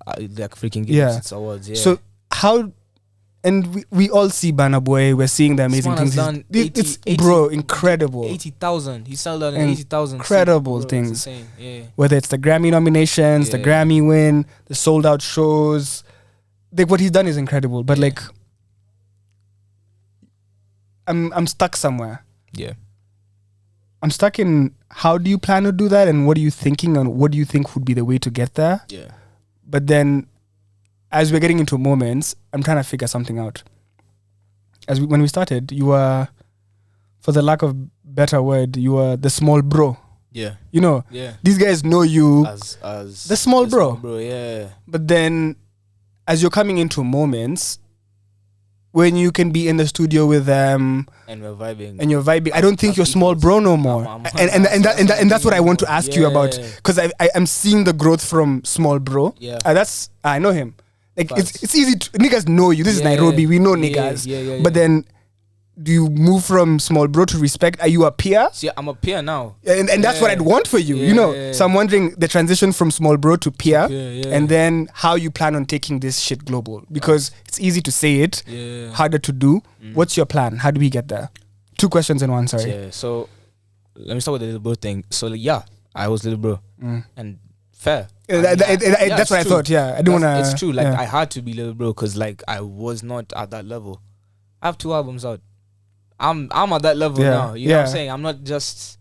like freaking give us awards. Yeah. So how? And we all see Burna Boy. We're seeing the amazing things. It's incredible. 80,000. He sold out in 80,000. Incredible things. Yeah. Whether it's the Grammy nominations, the Grammy win, the sold out shows. Like, what he's done is incredible. But like, I'm stuck somewhere. Yeah. I'm stuck in, how do you plan to do that, and what are you thinking, and what do you think would be the way to get there? Yeah. But then, as we're getting into moments, I'm trying to figure something out. When we started, you were, for the lack of better word, you were the small bro. Yeah. You know? Yeah. These guys know you as the small bro. Small bro, yeah. But then, as you're coming into moments, when you can be in the studio with them and you're vibing, I don't think you're small bro no more. And that's what I want to ask you about, because I'm seeing the growth from small bro. Yeah. I know him. Like, it's easy to, niggas know you. This is Nairobi. We know niggas. Yeah. But then, do you move from small bro to respect? Are you a peer? See, I'm a peer now. And that's what I'd want for you, you know? So I'm wondering the transition from small bro to peer, and then how you plan on taking this shit global. Because it's easy to say it, harder to do. What's your plan? How do we get there? 2 questions in one, sorry. Yeah, so let me start with the little bro thing. So, like, I was little bro. And fair. That's what I thought, I didn't want to... It's true, like, I had to be little bro because, like, I was not at that level. I have 2 albums out. I'm at that level now. You know what I'm saying? I'm not just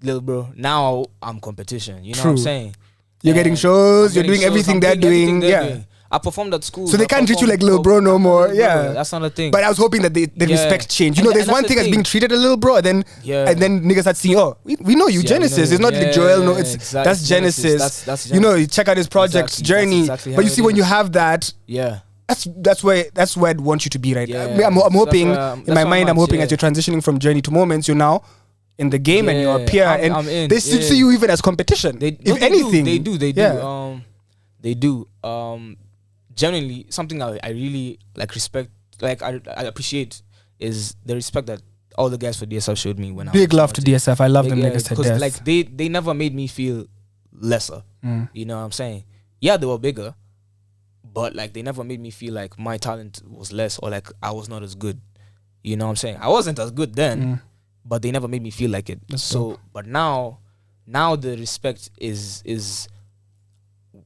little bro. Now I'm competition. You know what I'm saying? You're getting shows. You're doing everything they're doing. I performed at school. So they can't treat you like little bro no more. Yeah, that's not a thing. But I was hoping that the respect change. You know, there's one thing as being treated a little bro, and then niggas start seeing, oh, we know you, Genesis. It's not like Joel. No, that's Genesis. That's you know, you check out his project Journey. But you see, when you have that, that's where I'd want you to be right now. Yeah, I'm hoping in my mind, I'm hoping yeah. as you're transitioning from Journey to Moments, you're now in the game and you're a peer, and I'm in, they see you even as competition. They anything, do. Yeah. They do. Genuinely, something I really like respect, like I appreciate, is the respect that all the guys for DSF showed me when I was Big love to DSF. I love them niggas to because death. like they never made me feel lesser. You know what I'm saying? Yeah, they were bigger, but like they never made me feel like my talent was less or like I was not as good. You know what I'm saying? I wasn't as good then, but they never made me feel like it. That's so dope. but now the respect is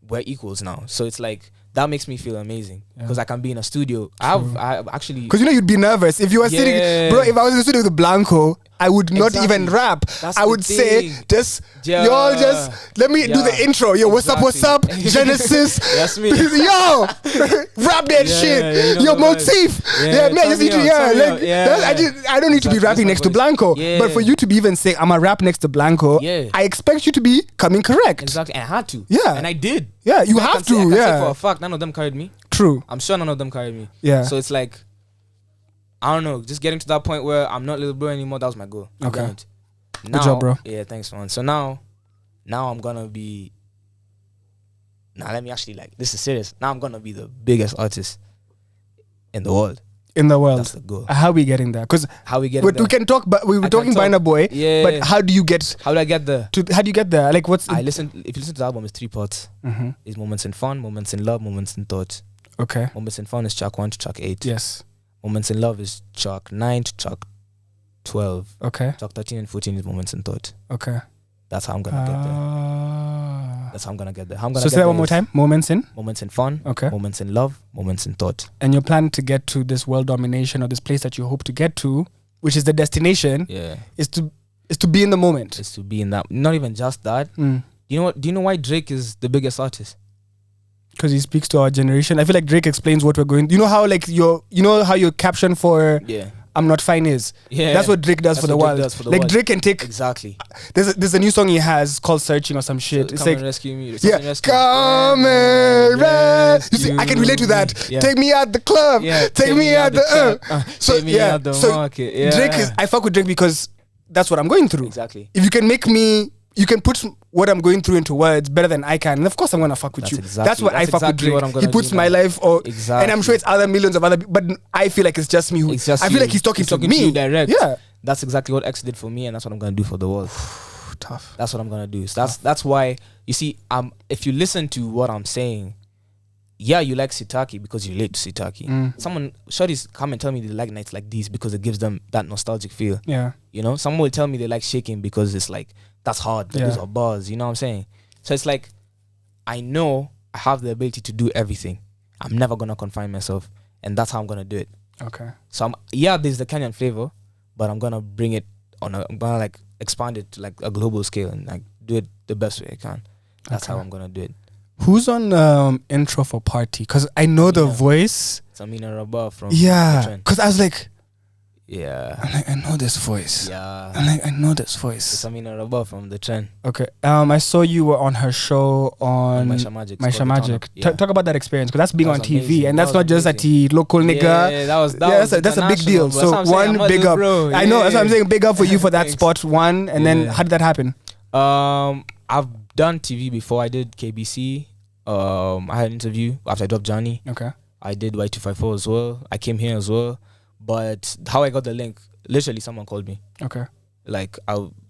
we're equals now. So it's like that makes me feel amazing because I can be in a studio. I actually, because you'd be nervous if you were sitting, bro. If I was in the studio with Blanco, I would not even rap. That's I would the say, thing. just Yeah. y'all just let me do the intro. Yo, what's up? Genesis. That's me. Yo, rap that shit. you know Yo, the motif. Yeah, man, just need to, I don't need to be Exactly, rapping that's next to my Blanco. voice. But for you to be even saying I'm a rap next to Blanco, I expect you to be coming correct. Exactly, and I had to. Yeah. And I did. Yeah, you have to. I can say Yeah, for a fact, none of them carried me. true. I'm sure none of them carried me. Yeah. So it's like, I don't know, just getting to that point where I'm not little bro anymore. That was my goal. I Okay. done it. Good Now, job, bro. Yeah, thanks, man. So now I'm gonna be. Now let me actually this is serious. Now I'm gonna be the biggest artist in the world. In the world. That's the goal. How we getting there? Because How we get we there? can talk, but we were I talking can talk. Bina Boy. Yeah. But how do you get How do I get there? to? How do you get there? Like, what's? If you listen to the album, it's 3 parts. It's moments in fun, moments in love, moments in thought. Okay. Moments in fun is track 1 to track 8. Yes. Moments in love is track 9 to track 12. Okay. Track 13 and 14 is moments in thought. Okay. That's how I'm gonna get there. That's how I'm gonna get there. How I'm gonna So get say that there one more is time. Moments in. Moments in fun. Okay. Moments in love. Moments in thought. And your plan to get to this world domination or this place that you hope to get to, which is the destination, Yeah. is to be in the moment. Is to be in that. Not even just that. You know what? Do you know why Drake is the biggest artist? Because he speaks to our generation. I feel like Drake explains what we're going. You know how like you know how your caption for I'm Not Fine is. Yeah. That's what Drake does That's for the what world. Drake does for the like world. Drake can take. Exactly. There's a new song he has called Searching or some shit. So It's come like and rescue me. yeah, come and rescue. You see, I can relate to that. Yeah. Take me out the club. Yeah. Take me out the. So Take me yeah. out the So market. Yeah. Drake is. I fuck with Drake because that's what I'm going through. Exactly. If you can make me, you can put what I'm going through into words better than I can, and of course I'm gonna fuck with you. That's what I fuck with Drake. what I'm gonna He puts do my now. life, and I'm sure it's other millions of other, but I feel like it's just me. It's just I feel like he's talking to me you direct. Yeah, That's exactly what X did for me, and that's what I'm gonna do for the world. tough. That's what I'm gonna do. So that's why you see, if you listen to what I'm saying, yeah, you like Sitaki because you relate to Sitaki. Someone shorties come and tell me they like nights like these because it gives them that nostalgic feel. Yeah, You know, someone will tell me they like Shaking because it's like that's hard. Those are bars. You know what I'm saying? So it's like I know I have the ability to do everything. I'm never gonna confine myself, and that's how I'm gonna do it. okay. So there's the Kenyan flavor, but I'm gonna bring it on. I'm gonna like expand it to like a global scale and like do it the best way I can. That's how I'm gonna do it. Who's on intro for Party? Because I know the voice. Samina Rabah from Yeah, because I was like, yeah, I'm like, I know this voice. yeah. I'm like, I know this voice. Samina Rabah from the trend. Okay. I saw you were on her show on Maisha Magic. Maisha Magic. Yeah. Talk about that experience, because that's being That on was TV, amazing. and that's That not was just at the local nigga. Yeah, That's a big deal. international, So bro. That's what I'm saying. I'm one not big little up. bro. I know. That's what I'm Yeah. saying. Big up for you for that Thanks. spot. One, and then Yeah. how did that happen? I've done TV before. I did KBC. I had an interview after I dropped Johnny. Okay. I did Y254 as well. I came here as well. But how I got the link, literally someone called me. Okay. Like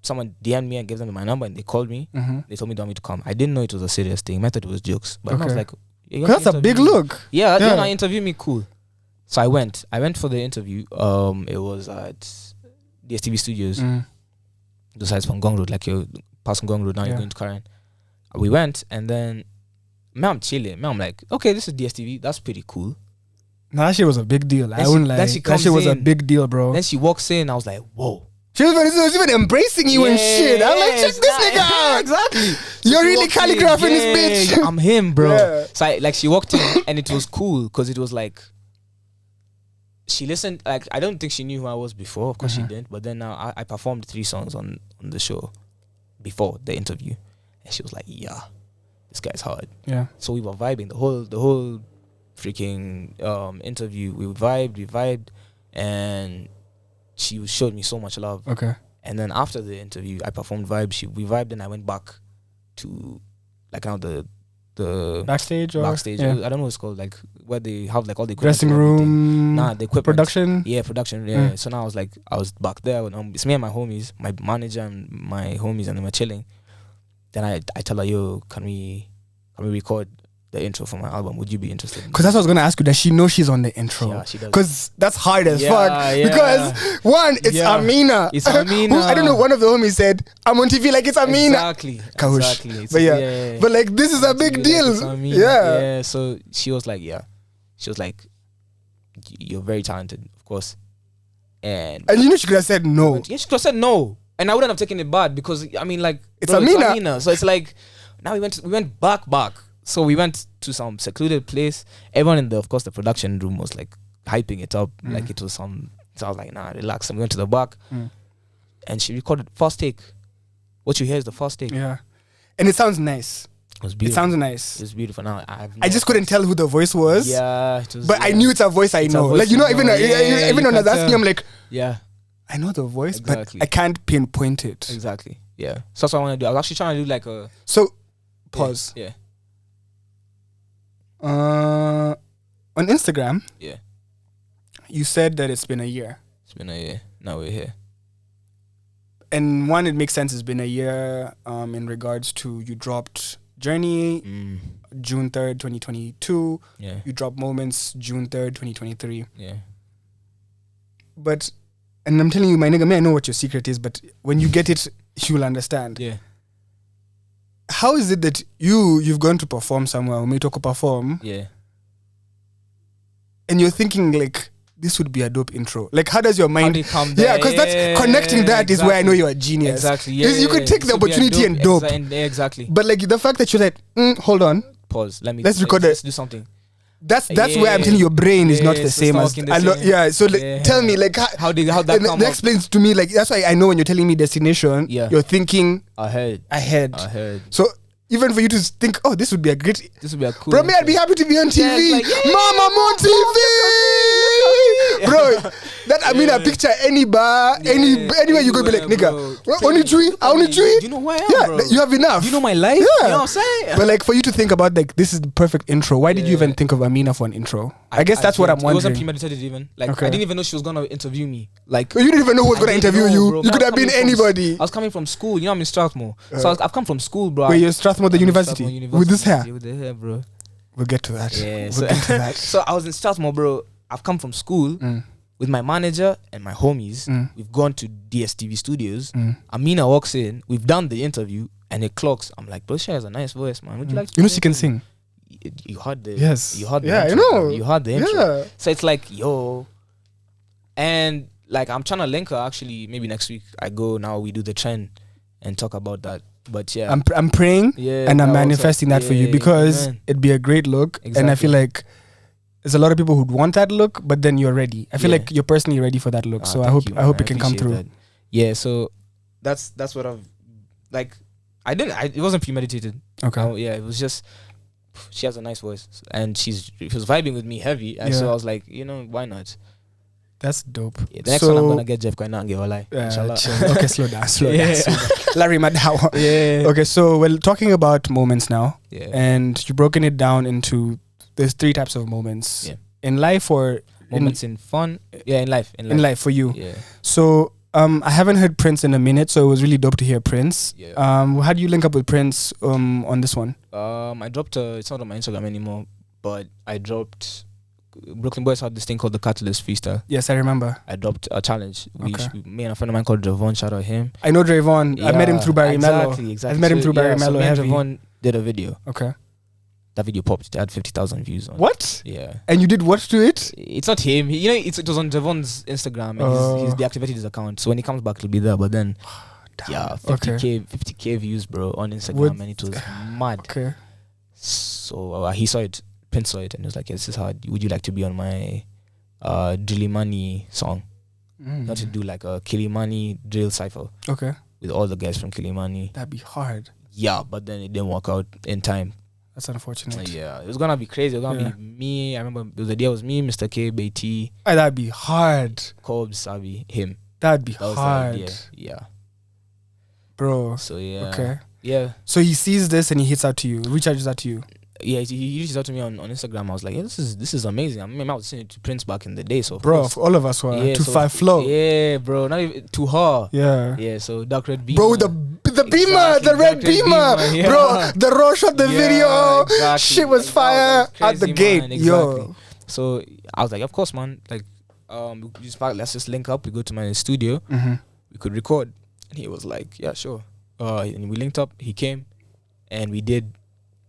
someone DM'd me and gave them my number and they called me. Mm-hmm. They told me they want me to come. I didn't know it was a serious thing. I thought it was jokes. But I was Okay. like, yeah, That's a big look. Yeah, Yeah. you know, interview me, cool. So I went for the interview. It was at DSTV Studios. The side's from Gong Road, like you're passing Gong Road, now you're going to Karen. We went and then I'm chilling. I'm like, okay, this is DSTV. That's pretty cool. Nah, that shit was a big deal. I Then wouldn't she- lie. then she That comes shit was a in. big deal, bro. Then she walks in. I was like, whoa. She was even embracing you and shit. I'm like, check this nigga out. Exactly. You're She really walked in, calligraphing this bitch. I'm him, bro. Yeah. So she walked in and it was cool because it was like she listened. Like I don't think she knew who I was before. Of course she didn't. But then now I performed 3 songs on the show before the interview, and she was like, "Yeah, this guy's hard." Yeah. So we were vibing the whole freaking interview. We vibed, and she showed me so much love. Okay. And then after the interview, I performed Vibe. We vibed, and I went back to like now the backstage. Yeah. I don't know what it's called, like where they have like all the equipment dressing room. Nah, the equipment. Production. Yeah, production. Yeah. So now I was back there with it's me and my homies, my manager and my homies, and then we're chilling. Then I tell her, yo, can we record the intro for my album? Would you be interested? Because that's what I was gonna ask you. Does she know she's on the intro? Yeah, she does. Because that's hard as fuck. Yeah. Because one, it's Amina. It's Amina. Who, I don't know. One of the homies said, "I'm on TV like it's Amina." Exactly. Kahush. But but like this is a big deal. Like yeah. So she was like, you're very talented, of course. And you know she could have said no. Yeah, she could have said no, and I wouldn't have taken it bad because I mean, like, it's Amina. It's Amina. So it's like now we went back. So we went to some secluded place. Everyone in the production room was like hyping it up, like it was some. So I was like, nah, relax. I'm going to the back, and she recorded first take. What you hear is the first take. Yeah, and it sounds nice. It was beautiful. It sounds nice. It's beautiful. Now I just couldn't tell who the voice was. Yeah, it was, but I knew it's a voice I know. Like even when I was asking, I'm like, yeah, I know the voice, exactly. but I can't pinpoint it. Exactly. Yeah. So that's what I want to do. I was actually trying to do like a. So, pause. Yeah. On Instagram, yeah, you said that it's been a year. It's been a year. Now we're here. And one, it makes sense. It's been a year. In regards to you dropped Journey, June 3rd, 2022. Yeah. You dropped Moments, June 3rd, 2023. Yeah. But, and I'm telling you, my nigga, I know what your secret is, but when you get it, you'll understand. Yeah. How is it that you've gone to perform somewhere, or to perform? Yeah. And you're thinking like, this would be a dope intro. Like, how does your mind? Yeah, because that's connecting. That is where I know you're a genius. Exactly. Yeah, you could take the opportunity and dope. Exactly. But like the fact that you're like, hold on, pause. Let's record it. Let's do something. That's where I'm telling you, your brain is not the same as. So tell me, like, how that come that explains to me. Like, that's why I know when you're telling me destination, you're thinking ahead. So even for you to think, oh, this would be a cool. Bro, me, I'd be happy to be on TV. Like, Mom, I'm on TV. Bro, that Amina picture any bar, anywhere you go, be like, nigga, only tree. You know who I am, bro. You have enough. You know my life. Yeah. You know what I'm saying? But like for you to think about like this is the perfect intro. Why did you even think of Amina for an intro? I guess that's what I'm wondering. It wasn't premeditated even. Like I didn't even know she was gonna interview me. Like you didn't even know who was gonna interview you. Bro. You could have been anybody. I was coming from school. You know I'm in Strathmore, so I've come from school, bro. Wait, you're Strathmore, the university with this hair. With the hair, bro. We'll get to that. Yeah, we'll get to that. So I was in Strathmore, bro. I've come from school with my manager and my homies. We've gone to DSTV studios. Amina walks in. We've done the interview, and it clocks. I'm like, bro, she has a nice voice, man. Would you like to? You know she can sing. You heard the You heard the intro, I know. You heard the intro. So it's like, yo, and like I'm trying to link her. Actually, maybe next week I go. Now we do the trend and talk about that. But yeah, I'm praying and I'm manifesting that for you because it'd be a great look. Exactly. And I feel like there's a lot of people who'd want that look, but then you're ready. I feel like you're personally ready for that look. So I hope it can come through. That. Yeah, so that's what I've like. It wasn't premeditated. Okay. Yeah, it was just she has a nice voice and she was vibing with me heavy, and so I was like, why not? That's dope. Yeah, the next one I'm gonna get Jeff Koina and give a lie. Okay, slow down. Larry Madawa. Yeah. Okay, so we're talking about moments now. Yeah. And you've broken it down into there's 3 types of moments. Yeah. In life or moments in fun. Yeah, in life. In life for you. Yeah. So I haven't heard Prince in a minute, so it was really dope to hear Prince. Yeah. How do you link up with Prince on this one? I dropped it's not on my Instagram anymore, but I dropped Brooklyn Boys had this thing called the Catalyst Freestyle. Yes, I remember. I dropped a challenge. Me and a friend of mine called Javon, shout out him. I know Javon. I met him through Barry Mello. Exactly. I met him through Barry Mello. So Javon did a video. Okay. That video popped. It had 50,000 views on. What? Yeah. And you did what to it? It's not him. It was on Javon's Instagram, and he's deactivated his account. So when he comes back, it'll be there. But then, 50k views, bro, on Instagram, and it was mad. Okay. So he saw it. Prince saw it and he was like, this is hard. Would you like to be on my Drillimani song? Not to do like a Kilimani drill cypher. Okay. With all the guys from Kilimani. That'd be hard. Yeah, but then it didn't work out in time. That's unfortunate. Yeah, it was gonna be crazy. It was gonna be me. I remember the day was me, Mr. K, Beatty, That'd be hard. Cobbs, Sabi, him. That'd be That was hard. the idea. Yeah. Bro. So yeah. Okay. Yeah. So he sees this and he hits out to you, reaches out to you. Yeah, he reached out to me on Instagram. I was like, yeah, this is amazing. I mean, I was listening to Prince back in the day, so bro, all of us were yeah, 2-5 flow. Yeah, bro, not even to her. Yeah. Yeah, so dark red beamer. Bro, the beamer, the red beamer. Yeah. Bro, the raw shot the video. Exactly. Shit was fire That was at the crazy, gate. man. Exactly. Yo. So I was like, of course, man. Like, let's just link up. We go to my studio. Mm-hmm. We could record. And he was like, yeah, sure. And we linked up. He came, and we did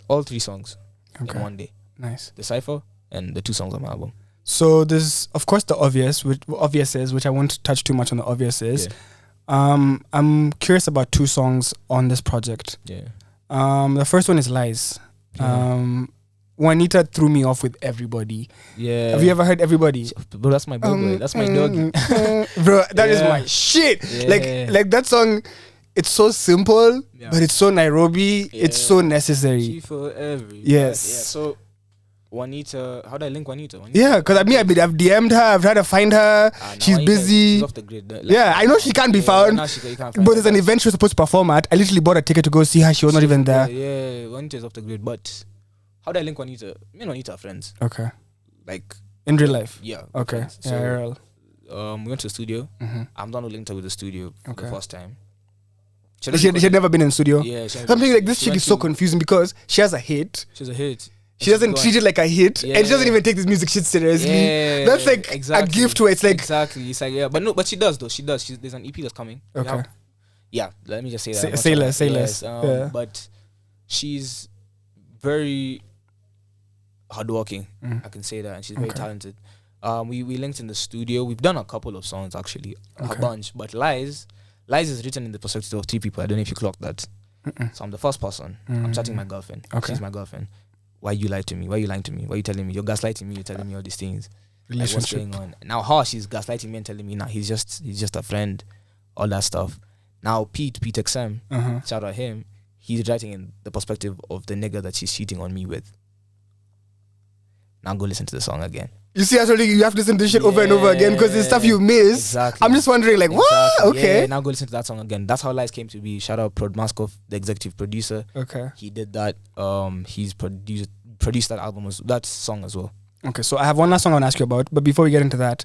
all 3 songs in one day. Nice. The Cypher and the 2 songs on my album. So there's, of course, the obvious, which I won't touch too much on the obvious is. Yeah. I'm curious about 2 songs on this project. Yeah. The first one is Lies. Juanita threw me off with Everybody. Yeah. Have you ever heard Everybody? Bro, that's my boy. That's my doggy. Bro, that is my shit. Yeah. Like that song, it's so simple, but it's so Nairobi. Yeah. It's so necessary. She for every. Yes. Yeah. So Juanita, how do I link Juanita? Yeah, because I've DM'd her. I've tried to find her. She's busy. She's off the grid. I know she can't be found. Now you can't find But there's an event she was supposed to perform at. I literally bought a ticket to go see her. She was not even there. Yeah, Juanita's off the grid. But how do I link Juanita? Me and Juanita are friends. Okay. Like in real life. Yeah. Okay. Friends. Yeah, So, IRL. we went to the studio. Mm-hmm. I'm the one who linked her with the studio for the first time. She had never been in studio. Yeah. Something like this chick is so confusing because she has a hit. She's a hit. She doesn't treat it like a hit, and she doesn't even take this music shit seriously. Yeah, that's like a gift where it's like exactly. It's like but she does though. She does. There's an EP that's coming. Okay. Yeah, let me just say that. Say less. But she's very hardworking. I can say that, and she's very talented. We linked in the studio. We've done a couple of songs actually, a bunch. But Lies is written in the perspective of 3 people. I don't know if you clocked that. So I'm the first person. I'm chatting my girlfriend. Okay. She's my girlfriend. Why you lie to me? Why you lying to me? Why you telling me? You're gaslighting me. You're telling me all these things. Like, what's going on? Now she's gaslighting me and telling me, nah, he's just a friend, all that stuff. Now Pete XM, shout out him. He's writing in the perspective of the nigga that she's cheating on me with. Now go listen to the song again. You see, actually, you have to listen to this shit over and over again because there's stuff you miss. Exactly. I'm just wondering, like, what? Okay. Yeah, now go listen to that song again. That's how Lies came to be. Shout out Prod Maskov, the executive producer. Okay. He did that. He's produced that album, that song as well. Okay, so I have one last song I want to ask you about, but before we get into that,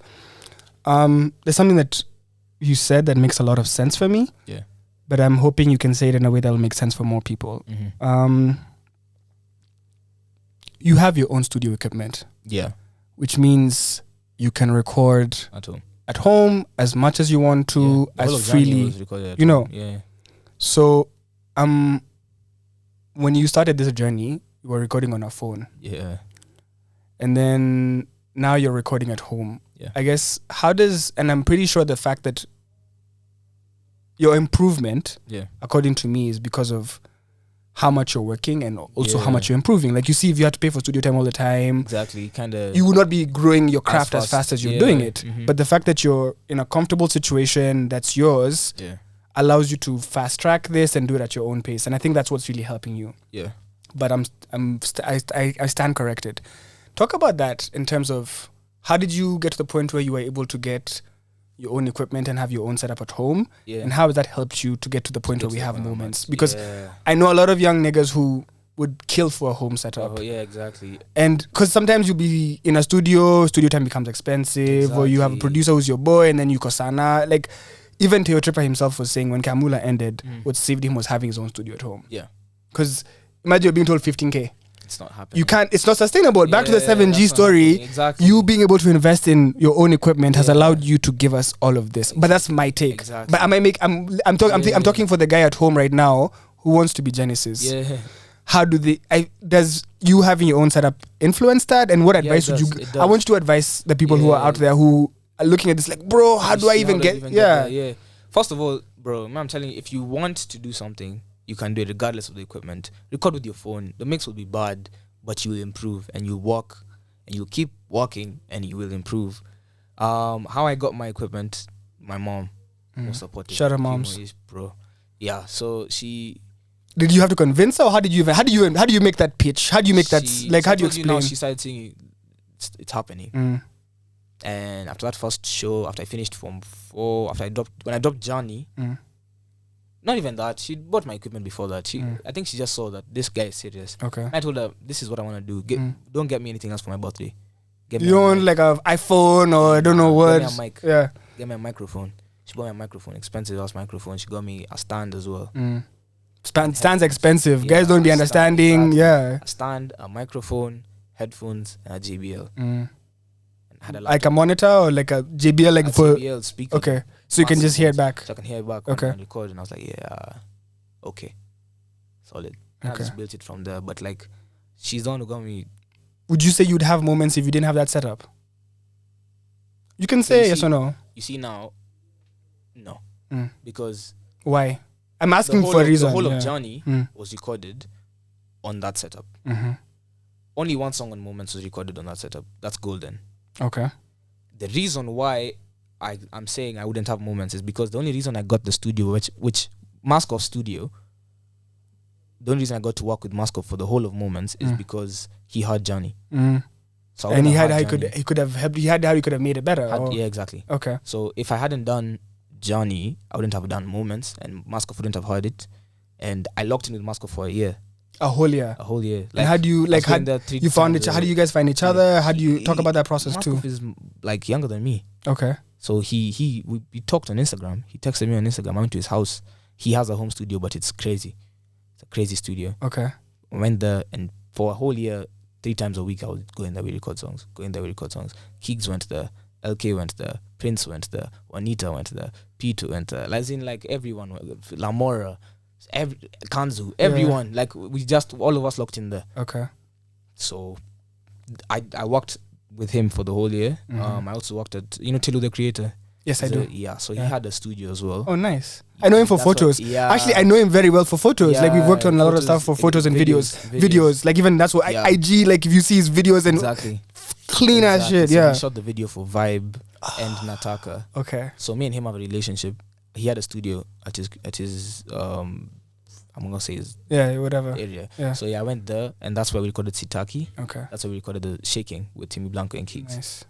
there's something that you said that makes a lot of sense for me. Yeah. But I'm hoping you can say it in a way that will make sense for more people. Mm-hmm. You have your own studio equipment. Yeah. Which means you can record at home as much as you want to, as freely. You know. Yeah. So, when you started this journey, you were recording on a phone. Yeah. And then now you're recording at home. Yeah. I guess and I'm pretty sure the fact that your improvement, according to me, is because of how much you're working and also how much you're improving. Like, you see, if you had to pay for studio time all the time, exactly, you would not be growing your craft as fast as you're doing it. Mm-hmm. But the fact that you're in a comfortable situation that's yours allows you to fast track this and do it at your own pace. And I think that's what's really helping you. Yeah. But I stand corrected. Talk about that in terms of how did you get to the point where you were able to get your own equipment and have your own setup at home, and how has that helped you to get to the point where we have moments? Because I know a lot of young niggas who would kill for a home setup. Oh yeah, exactly. And because sometimes you'll be in a studio time becomes expensive, or you have a producer who's your boy, and then you kosana. Like, even Teo Tripper himself was saying when Kamula ended, what saved him was having his own studio at home. Yeah. Because imagine you're being told 15K. It's not happening. You can't. It's not sustainable. Back to the 7G story. Exactly. You being able to invest in your own equipment has allowed you to give us all of this. But that's my take. Exactly. But I'm talking for the guy at home right now who wants to be Genesis. Yeah. How do does you having your own setup influence that? And what advice would you? I want you to advise the people who are out there who are looking at this like, bro, how do I even get? Yeah. First of all, bro, I'm telling you, if you want to do something, you can do it regardless of the equipment. Record with your phone. The mix will be bad, but you will improve, and you'll walk, and you'll keep walking, and you will improve. How I got my equipment, my mom was supportive. Shout out moms, bro. Yeah, so she Did you have to convince her, or how do you make that pitch? How do you make that, like, how do you explain? Now she started saying it's happening. And after that first show, after I finished Form 4, when I dropped Johnny, not even that, she bought my equipment before that. I think she just saw that this guy is serious. Okay. And I told her, this is what I want to do. Don't get me anything else for my birthday. You don't like an iPhone or I don't know what. Get me a mic. Yeah. Get me a microphone. She bought me a microphone, expensive ass microphone. She got me a stand as well. Stand's expensive. Guys don't be understanding. Exactly. A stand, a microphone, headphones, and a JBL. Like a monitor or like a JBL, like for JBL speaker. Okay, so you can just hear it back. So I can hear it back. Okay. And record, and I was like, yeah, okay, solid. And I just built it from there. But like, she's the one who got me. Would you say you'd have moments if you didn't have that setup? You can say yes or no. You see now, no, because why? I'm asking for a reason. The whole of Johnny was recorded on that setup. Only one song on Moments was recorded on that setup. That's Golden. Okay. The reason why I'm saying I wouldn't have Moments is because the only reason I got the studio, which Maskov studio, the only reason I got to work with Maskov for the whole of Moments is because he had Johnny. So and he had how he could have helped. He had how he could have made it better. Yeah, exactly. Okay. So if I hadn't done Johnny, I wouldn't have done Moments, and Maskov wouldn't have heard it. And I locked in with Maskov for a year. A whole year. Like, and how do you you found it? How do you guys find each other? How do you talk about that process too? Maskov is like younger than me. Okay. So we talked on Instagram. He texted me on Instagram. I went to his house. He has a home studio, but it's crazy. It's a crazy studio. Okay. I went there, and for a whole year, 3 times a week, I would go in there, we record songs. Keeks went there. LK went there. Prince went there. Juanita went there. P2 went there. As in, like, everyone. Lamora. Kanzu. Everyone. Like, we just, all of us locked in there. Okay. So, I worked with him for the whole year. I also worked at, Tilu the Creator. Yes, I do. Yeah, so he had a studio as well. Oh, nice. I know him for photos. Actually, I know him very well for photos. Like, we've worked on a lot of stuff for photos and videos. Like, even that's what IG, like, if you see his videos and clean as shit. So yeah. he shot the video for Vibe and Nataka. Okay. So me and him have a relationship. He had a studio at his I'm gonna say his whatever area. Yeah. So I went there, and that's where we recorded Sitaki. Okay. That's where we recorded the Shaking with Timmy Blanco and Keeks. Nice.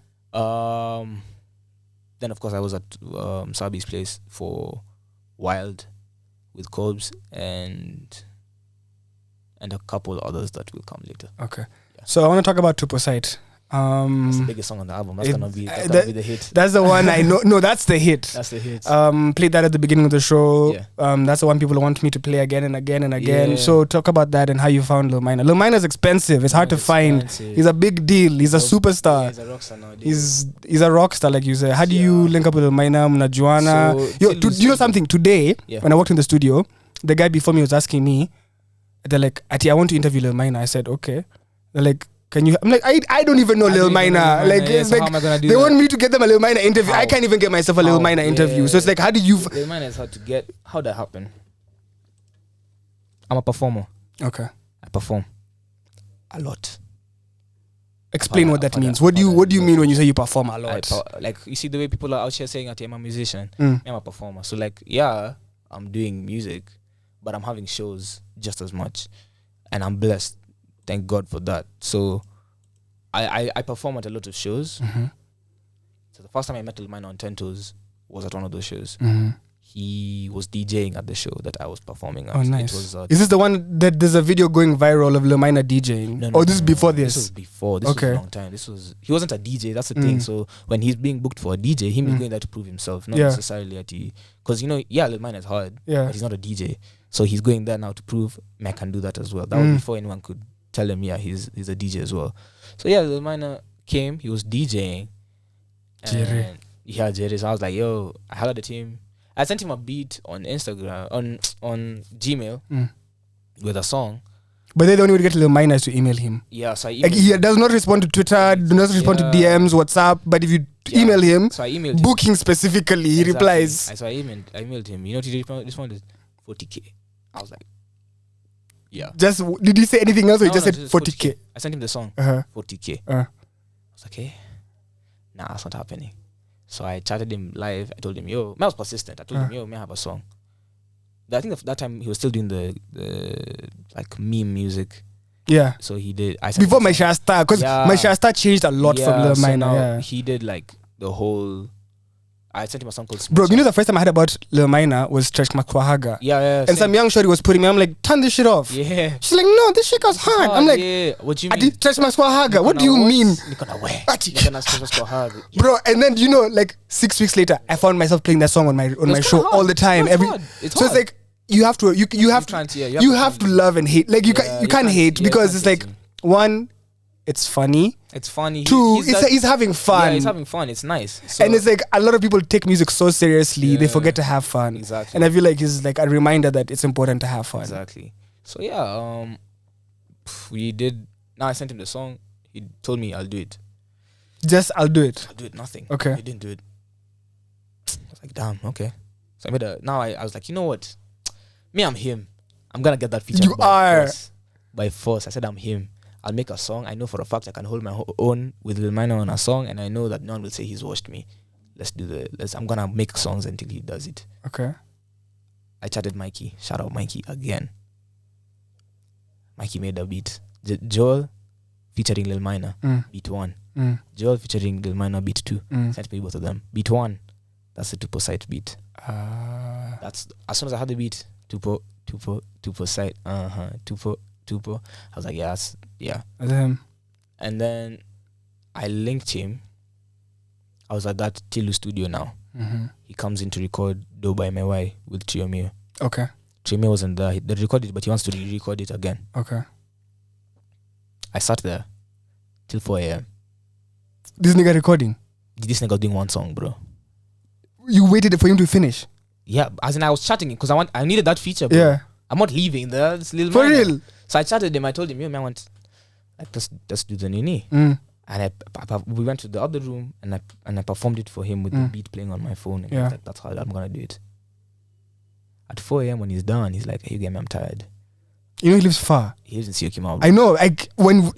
Then of course I was at Sabi's place for Wild with Cobbs and a couple others that will come later. Okay. Yeah. So I want to talk about Tuposite. That's the biggest song on the album. That's gonna be the hit. That's the one I know. No, that's the hit. That's the hit. Played that at the beginning of the show. Yeah. That's the one people want me to play again and again and again. Yeah. So talk about that and how you found Lil Minor. Lil Minor's expensive. It's hard to find. He's a big deal. He's a superstar. He's a rock star nowadays. He's a rock star, like you say. How do you link up with Lil Minor, Mnajuana? You know something? Today, when I walked in the studio, the guy before me was asking me, they're like, Ati, I want to interview Lil Minor. I said, okay. They're like, can you? I'm like, I don't even know Lil Minor. Like, it's like, they want me to get them a Lil Minor interview. I can't even get myself a Lil Minor interview. So it's like, how do you? Lil Minor is hard to get. How'd that happen? I'm a performer. Okay. I perform a lot. Explain what that means. What do you mean when you say you perform a lot? Like, you see the way people are out here saying that I'm a musician. I'm a performer. So like, yeah, I'm doing music, but I'm having shows just as much, and I'm blessed. Thank God for that. So I perform at a lot of shows. So the first time I met Lil Minor on 10 Toes was at one of those shows. He was DJing at the show that I was performing at. Oh, nice. Is this the one that there's a video going viral of Lil Minor DJing? No, this is before this? This was before. This was a long time. He wasn't a DJ, that's the thing. So when he's being booked for a DJ, he's going there to prove himself, not necessarily at because Lil Minor is hard, but he's not a DJ. So he's going there now to prove I can do that as well. That was before anyone could tell him, he's a DJ as well. So Lil Minor came, he was DJing. Jerry. Jerry. So I was like, yo, I hollered at him. I sent him a beat on Instagram, on Gmail with a song. But they don't even get Lil Minor to email him. Yeah, so I emailed him. He does not respond to Twitter, does not respond to DMs, WhatsApp. But if you email him, so I emailed booking specifically, he replies. So I emailed him. You know what he responded? 40K. I was like, yeah. Just did he say anything else, or he just said 40K? I sent him the song. 40K. I was like, okay, nah, that's not happening. So I chatted him live. I told him, yo, I was persistent. I told him, yo, may I have a song? I think that time he was still doing the like meme music. Yeah. So he did. Before My Shasta, because My Shasta changed a lot from Lil Minor. So yeah. he did like the whole. I sent him a song called Bro, you know the first time I heard about Lil Minor was Stretch Makwahaga. Yeah. And some young shorty was putting me, I'm like, turn this shit off. Yeah. She's like, no, this shit goes hard. I'm like, what do you I mean? did Stretch Makwahaga. What do you mean? Bro, and then, you know, like 6 weeks later, I found myself playing that song on my show all the time. It's like, you have to love and hate. Like you can't hate because it's like, one, it's funny. It's funny. Two, he's having fun. Yeah, he's having fun. It's nice. So and it's like a lot of people take music so seriously, they forget to have fun. Exactly. And I feel like it's like a reminder that it's important to have fun. Exactly. So yeah, we did. Now I sent him the song. He told me I'll do it. I'll do it. I'll do it. Nothing. Okay. He didn't do it. I was like, damn. Okay. So I made I was like, you know what? Me, I'm him. I'm gonna get that feature. You are by force. I said I'm him. I'll make a song. I know for a fact I can hold my own with Lil Minor on a song, and I know that no one will say he's watched me. I'm gonna make songs until he does it. Okay. I chatted Mikey. Shout out Mikey again. Mikey made a beat. Joel featuring Lil Minor. Beat 1. Joel featuring Lil Minor. Beat 2. Sent me both of them. Beat 1. That's the Tupo site beat. That's as soon as I had the beat. Tupo site. Tupo. I was like, yes, yeah. That's him. And then I linked him. I was at that Tilu studio now. He comes in to record Do by Mewai with Triomio. Okay. Triomio wasn't there. They recorded it, but he wants to re-record it again. Okay. I sat there till 4 a.m. This nigga recording? This nigga doing one song, bro. You waited for him to finish? Yeah, as in I was chatting it because I needed that feature, bro. Yeah. I'm not leaving there. It's Lil For Minor. real? So I chatted him. I told him, yo, man, I want like let's do the nini. And we went to the other room and I performed it for him with the beat playing on my phone. And he was like, that's how I'm gonna do it. At 4 a.m. when he's done, he's like, hey, you get me, I'm tired. You know he lives far. He lives in Siokimau. I know. Like when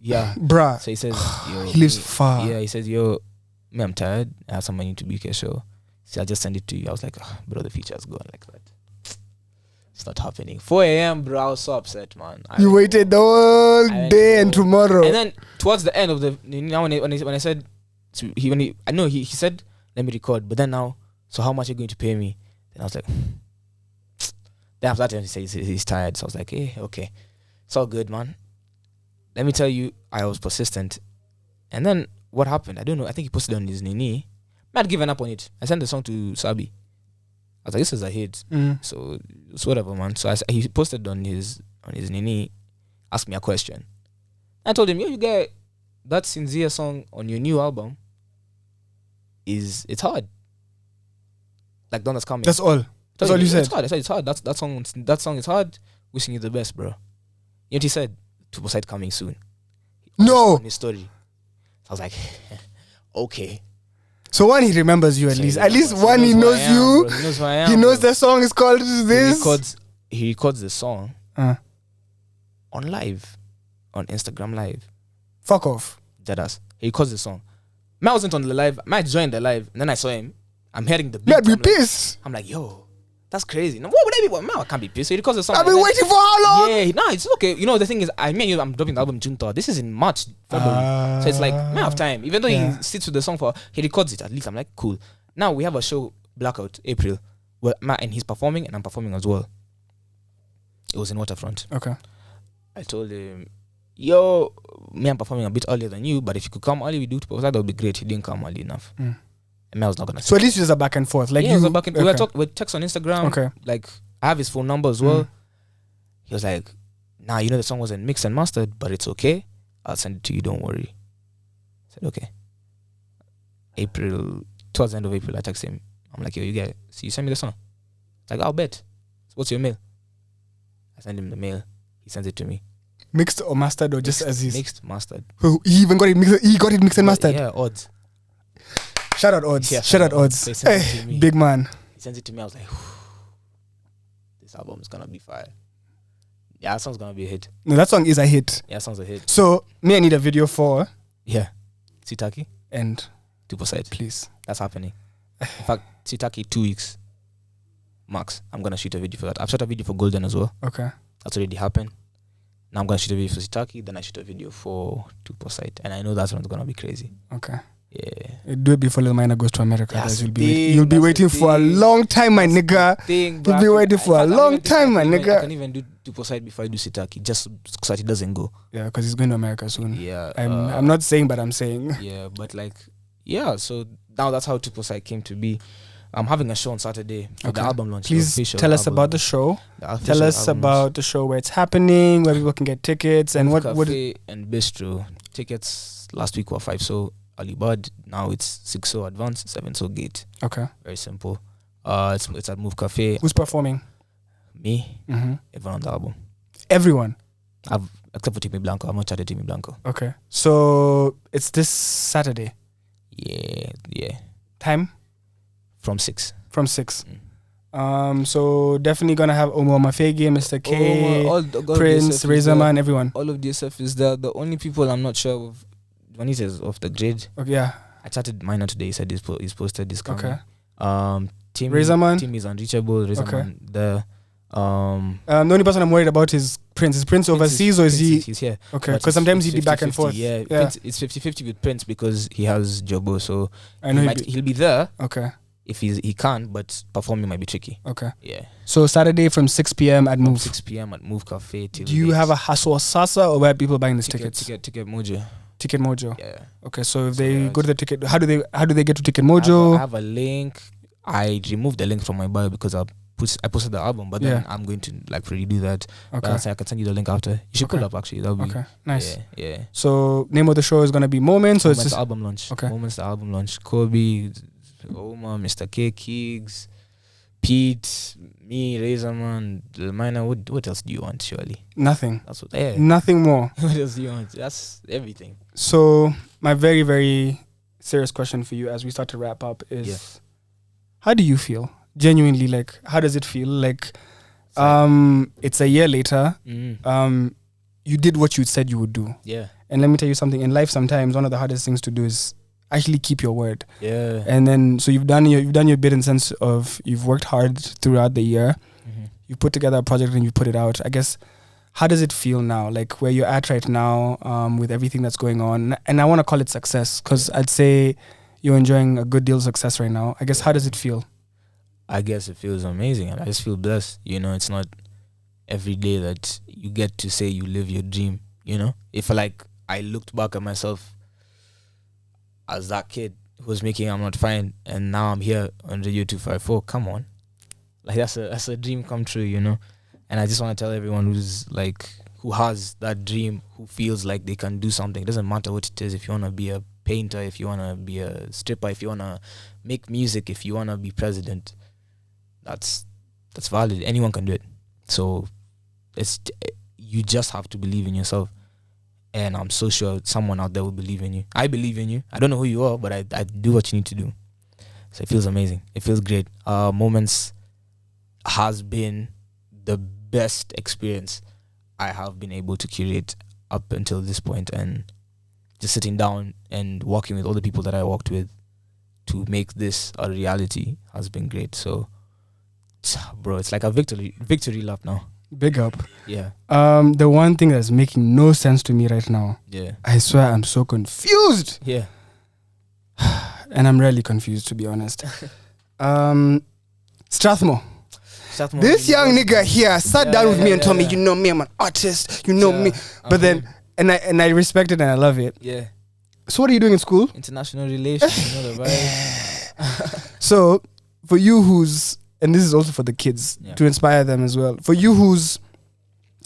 yeah. Bruh. So he says, yo, he lives far. Yeah, he says, yo, me, I'm tired. I have some money to BK show. So I'll just send it to you. I was like, bro, the feature's gone like that. It's not happening. 4 a.m., bro, I was so upset, man. You waited the whole day and tomorrow. And then towards the end of the, now when I said, he said, let me record. But then now, so how much are you going to pay me? Then I was like, then after that he said he's tired. So I was like, hey, okay. It's all good, man. Let me tell you, I was persistent. And then what happened? I don't know. I think he posted on his Nini. I had given up on it. I sent the song to Sabi. I was like, this is a hit. So it's whatever, man. So he posted on his Nini, asked me a question. I told him, yo, you get that Sincere song on your new album. It's hard. Like Donna's Coming. That's all. That's all you said. It's hard. I said it's hard. That song is hard. Wishing you the best, bro. You know what he said? Tupo side coming soon. No. On his story. So I was like, okay. So one, he remembers you at least. At least one, he knows you. Bro. He knows who I am. He knows the song is called this. He records the song on live, on Instagram live. Fuck off. Deadass. He records the song. I wasn't on the live. I joined the live, and then I saw him. I'm hearing the beat. I'd be pissed. I'm like, yo, that's crazy. Now, what would I be? Man, I can't be pissed. So he records the song. I've been waiting for how long? Yeah, no, it's okay. You know, the thing is, I'm dropping the album June 3rd. This is in March, February. So it's like, man, I have time. Even though he sits with the song he records it, at least I'm like, cool. Now we have a show, Blackout, April, where and he's performing and I'm performing as well. It was in Waterfront. Okay. I told him, yo, me, I'm performing a bit earlier than you, but if you could come early, we do that would be great. He didn't come early enough. And I was not gonna. So at least there's a back and forth. Like yeah, we text on Instagram. Okay. Like I have his phone number as well. He was like, nah, you know the song wasn't mixed and mastered, but it's okay. I'll send it to you. Don't worry. I said okay. Towards the end of April, I text him. I'm like, yo, you get it. So you send me the song. Like, I'll bet. So what's your mail? I send him the mail. He sends it to me. Mixed or mastered or just as is? Mixed, mastered. He even got it mixed. He got it mixed and mastered. Yeah, odds. Shout out odds. Yeah, shout out odds. So hey, big man. He sends it to me. I was like, this album is gonna be fire. Yeah, that song's gonna be a hit. No, that song is a hit. Yeah, that song's a hit. So I need a video for. Yeah, Sitaki and Tupo side, please. That's happening. In fact, Sitaki 2 weeks. max. I'm gonna shoot a video for that. I've shot a video for Golden as well. Okay. That's already happened. Now I'm gonna shoot a video for Sitaki, then I shoot a video for Tupo Site, and I know that one's gonna be crazy. Okay. Yeah. Do it before Lil Minor goes to America. That's Guys. the You'll be thing, waiting that's for a the thing. long time, my nigga. You'll be waiting for a long time, my I nigga. can even do Tupo Site before I do Sitaki, just so that it doesn't go. Yeah, because he's going to America soon. Yeah. I'm not saying, but I'm saying. Yeah, but like, yeah. So now that's how Tupo Site came to be. I'm having a show on Saturday for the album launch. Please tell us about the show. Tell us about the show, where it's happening, where people can get tickets, and what Cafe and Bistro. Tickets last week were 5 so early bird. Now it's 6 so advance, 7 so gate. Okay. Very simple. It's at Move Cafe. Who's performing? Me. Everyone on the album. Everyone. Except for Timmy Blanco. I've not chatted Timmy Blanco. Okay. So it's this Saturday. Yeah. Time? From 6. From 6. So definitely gonna have Omo Mafegi, Mr. K, Prince, Razorman, everyone. All of DSF is there. The only people I'm not sure of, Juanita is off the grid. Okay, yeah. I chatted Minor today. He said he's posted this coming. Okay. Tim is unreachable. Razorman, the only person I'm worried about is Prince. Is Prince overseas or is he? He's here. Okay, because sometimes he'd be back and forth. Yeah. Prince, it's 50-50 with Prince because he has Jobo, so I know he'll be there. Okay. If he can, but performing might be tricky. Okay. Yeah. So Saturday from 6 p.m. at Move. 6 p.m. at Move Cafe. Do you have a hustle or sasa, or where are people buying these tickets? Ticket Mojo. Ticket Mojo. Yeah. Okay, so if they go to the ticket, how do they get to Ticket Mojo? I have a link. I removed the link from my bio because I posted the album, but then I'm going to like redo that. Okay. So I can send you the link after. You should pull up actually. That'll be okay. Nice. Yeah. So name of the show is gonna be Moments. So it's just album launch. Okay. Moments the album launch. Kobe, Oma, Mr. K, Keegs, Pete, me, Razorman, Lil Minor. What else do you want? Surely nothing. That's what. Yeah. Nothing more. What else do you want? That's everything. So my very, very serious question for you as we start to wrap up is, how do you feel? Genuinely, like, how does it feel? Like, it's a year later. You did what you said you would do. Yeah. And let me tell you something. In life, sometimes one of the hardest things to do is actually keep your word. Yeah. And then, so you've done your bit in sense of you've worked hard throughout the year. You put together a project and you put it out. I guess, how does it feel now? Like where you're at right now, with everything that's going on. And I want to call it success because I'd say you're enjoying a good deal of success right now. I guess, how does it feel? I guess it feels amazing. I just feel blessed. You know, it's not every day that you get to say you live your dream. You know, if like I looked back at myself as that kid who was making I'm Not Fine, and now I'm here on Radio 254. Come on, like that's a dream come true. You know, and I just want to tell everyone who has that dream, who feels like they can do something. It doesn't matter what it is. If you want to be a painter, if you want to be a stripper, if you want to make music, if you want to be president. That's valid. Anyone can do it. So you just have to believe in yourself. And I'm so sure someone out there will believe in you. I believe in you. I don't know who you are, but I do what you need to do. So it feels amazing. It feels great. Moments has been the best experience I have been able to curate up until this point. And just sitting down and working with all the people that I worked with to make this a reality has been great. So bro, it's like a victory lap now. Big up. Yeah. The one thing that's making no sense to me right now. Yeah. I swear I'm so confused. Yeah. And I'm rarely confused, to be honest. Strathmore. This young nigga here sat down with me and told me, you know me, I'm an artist. You know me. But then, and I respect it and I love it. Yeah. So what are you doing in school? International relations. You know the vibe. So for you who's, and this is also for the kids to inspire them as well. For you who's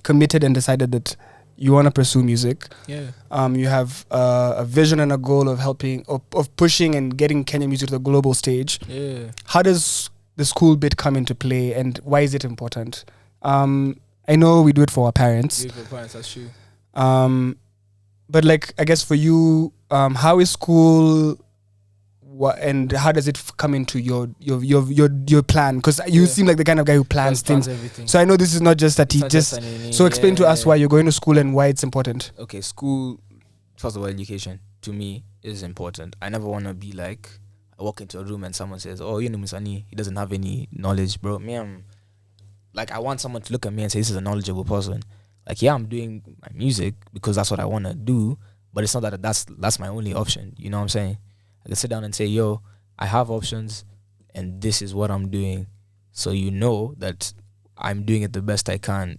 committed and decided that you want to pursue music, you have a vision and a goal of helping, of pushing and getting Kenyan music to the global stage. Yeah. How does the school bit come into play, and why is it important? I know we do it for our parents. That's true. But like, I guess for you, how is school? And how does it come into your plan? Because you seem like the kind of guy who plans things. Everything. So I know this is not just that he just. So explain to us why you're going to school and why it's important. Okay, school. First of all, education to me is important. I never want to be like I walk into a room and someone says, "Oh, you know, Musani, he doesn't have any knowledge, bro." Me, I'm like, I want someone to look at me and say, "This is a knowledgeable person." Like, yeah, I'm doing my music because that's what I want to do, but it's not that that's my only option. You know what I'm saying? I can sit down and say, "Yo, I have options, and this is what I'm doing," so you know that I'm doing it the best I can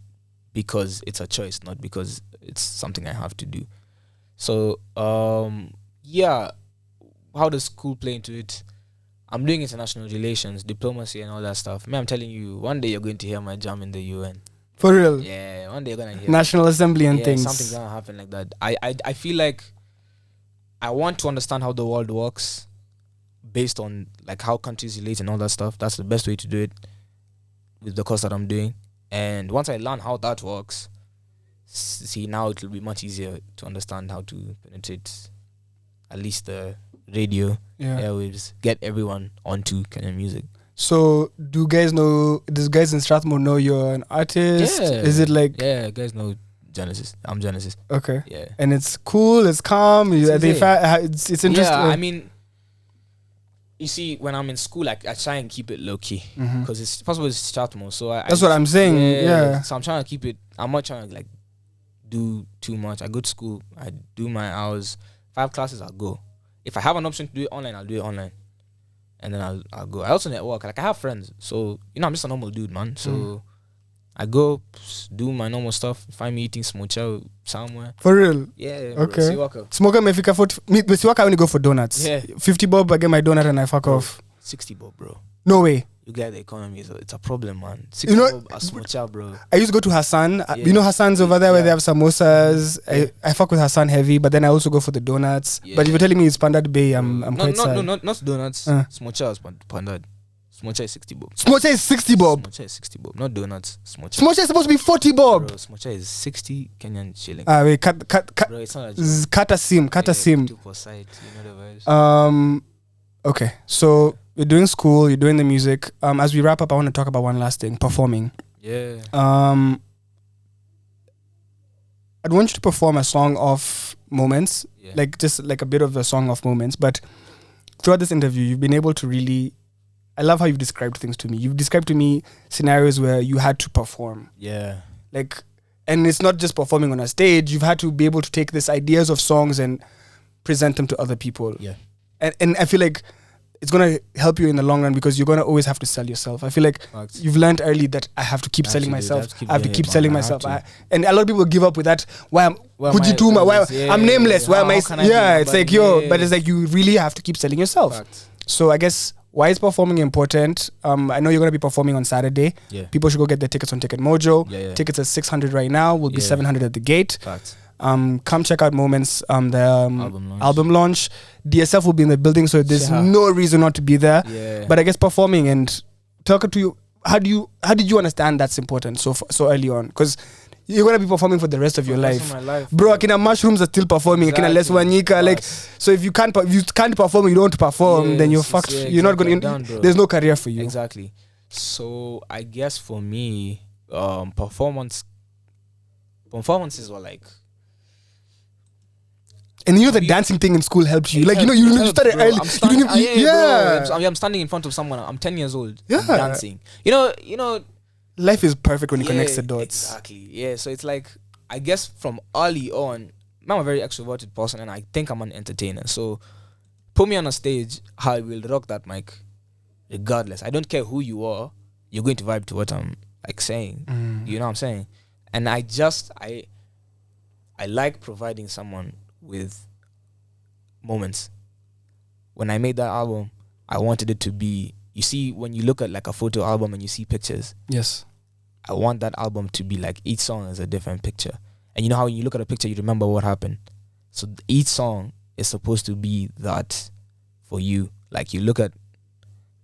because it's a choice, not because it's something I have to do. So, yeah, how does school play into it? I'm doing international relations, diplomacy, and all that stuff. Man, I'm telling you, one day you're going to hear my jam in the UN. For real? Yeah, one day you're gonna hear National Assembly and things. Something's gonna happen like that. I feel like I want to understand how the world works based on like how countries relate and all that stuff. That's the best way to do it with the course that I'm doing. And once I learn how that works, see, now it will be much easier to understand how to penetrate at least the radio airwaves, get everyone onto Kenyan music. So, do guys in Strathmore know you're an artist? Yeah. Is it like... Yeah, guys know Genesis. I'm Genesis. Okay. Yeah. And it's cool, it's calm, it's interesting. Yeah, I mean, you see, when I'm in school, I try and keep it low-key. Because it's possible it's Strathmore. So that's what I'm saying, yeah. So I'm trying to keep it... I'm not trying to, like, do too much. I go to school, I do my hours. 5 classes, I'll go. If I have an option to do it online, I'll do it online. And then I'll go. I also network. Like, I have friends. So, you know, I'm just a normal dude, man. So, I go, do my normal stuff. Find me eating smocha somewhere. For real? Yeah. Okay. Bro, Smoker mefika for... Siwaka, I only go for donuts. Yeah. 50 bob, I get my donut and I fuck off. 60 bob, bro. No way. You get the economy. It's a problem, man. 60 bob a smocha, bro. I used to go to Hassan. You know Hassan's over there where they have samosas. I fuck with Hassan heavy, but then I also go for the donuts. Yeah. But if you're telling me it's Pandad Bay, I'm quite sad. No, not donuts. Smocha is Pandad. Smocha is 60 bob. Smocha is 60 bob? Smocha is 60 bob, not donuts. Smocha is supposed to be 40 bob. Bro, smocha is 60 Kenyan shillings. Wait, bro, it's not Kata sim. Too for sight, you know the vibes. Okay, so you're doing school, you're doing the music. As we wrap up, I want to talk about one last thing, performing. Yeah. I'd want you to perform a song of moments, like just like a bit of a song of moments. But throughout this interview, you've been able to really... I love how you've described things to me. You've described to me scenarios where you had to perform. Yeah. Like, and it's not just performing on a stage. You've had to be able to take these ideas of songs and present them to other people. Yeah. And I feel like it's going to help you in the long run because you're going to always have to sell yourself. I feel like you've learned early that I have to keep selling myself. I have to keep selling myself. And a lot of people give up with that. I'm nameless. Why am I? Yeah, it's like, but it's like you really have to keep selling yourself. Fact. So I guess... Why is performing important? I know you're going to be performing on Saturday. Yeah. People should go get their tickets on Ticket Mojo. Yeah. Tickets are 600 right now. Will be 700 at the gate. Fact. Come check out Moments, the album launch. DSF will be in the building, so there's no reason not to be there. Yeah. But I guess performing and talking to you, how did you understand that's important so early on? Because you're gonna be performing for the rest of your life. Bro. Akina Mushrooms are still performing. Akina Les Wanyika, like, so if you can't perform, you don't perform, then you're fucked. You're not gonna. There's no career for you. Exactly. So I guess for me, performances were like. And you know the dancing thing in school helps you. Like, you started early. I'm standing in front of someone. I'm 10 years old. Yeah. I'm dancing. You know. Life is perfect when you connect the dots. Exactly. Yeah. So it's like, I guess from early on, I'm a very extroverted person and I think I'm an entertainer. So put me on a stage, I will rock that mic regardless. I don't care who you are. You're going to vibe to what I'm like saying. You know what I'm saying? And I like providing someone with moments. When I made that album, I wanted it to be... You see, when you look at like a photo album and you see pictures, yes, I want that album to be like each song is a different picture. And you know how when you look at a picture, you remember what happened. So each song is supposed to be that for you. Like you look at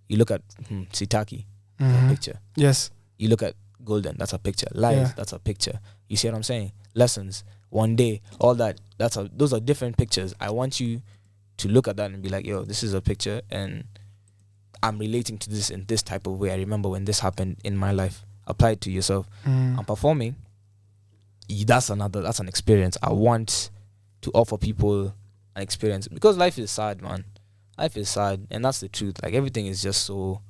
Sitaki, that's a picture. Yes. You look at Golden, that's a picture. Lies, that's a picture. You see what I'm saying? Lessons, One Day, all that. Those are different pictures. I want you to look at that and be like, yo, this is a picture and I'm relating to this in this type of way. I remember when this happened in my life. Apply it to yourself. I'm performing. That's an experience. I want to offer people an experience because life is sad, man. life is sad, and that's the truth. Like everything is just so,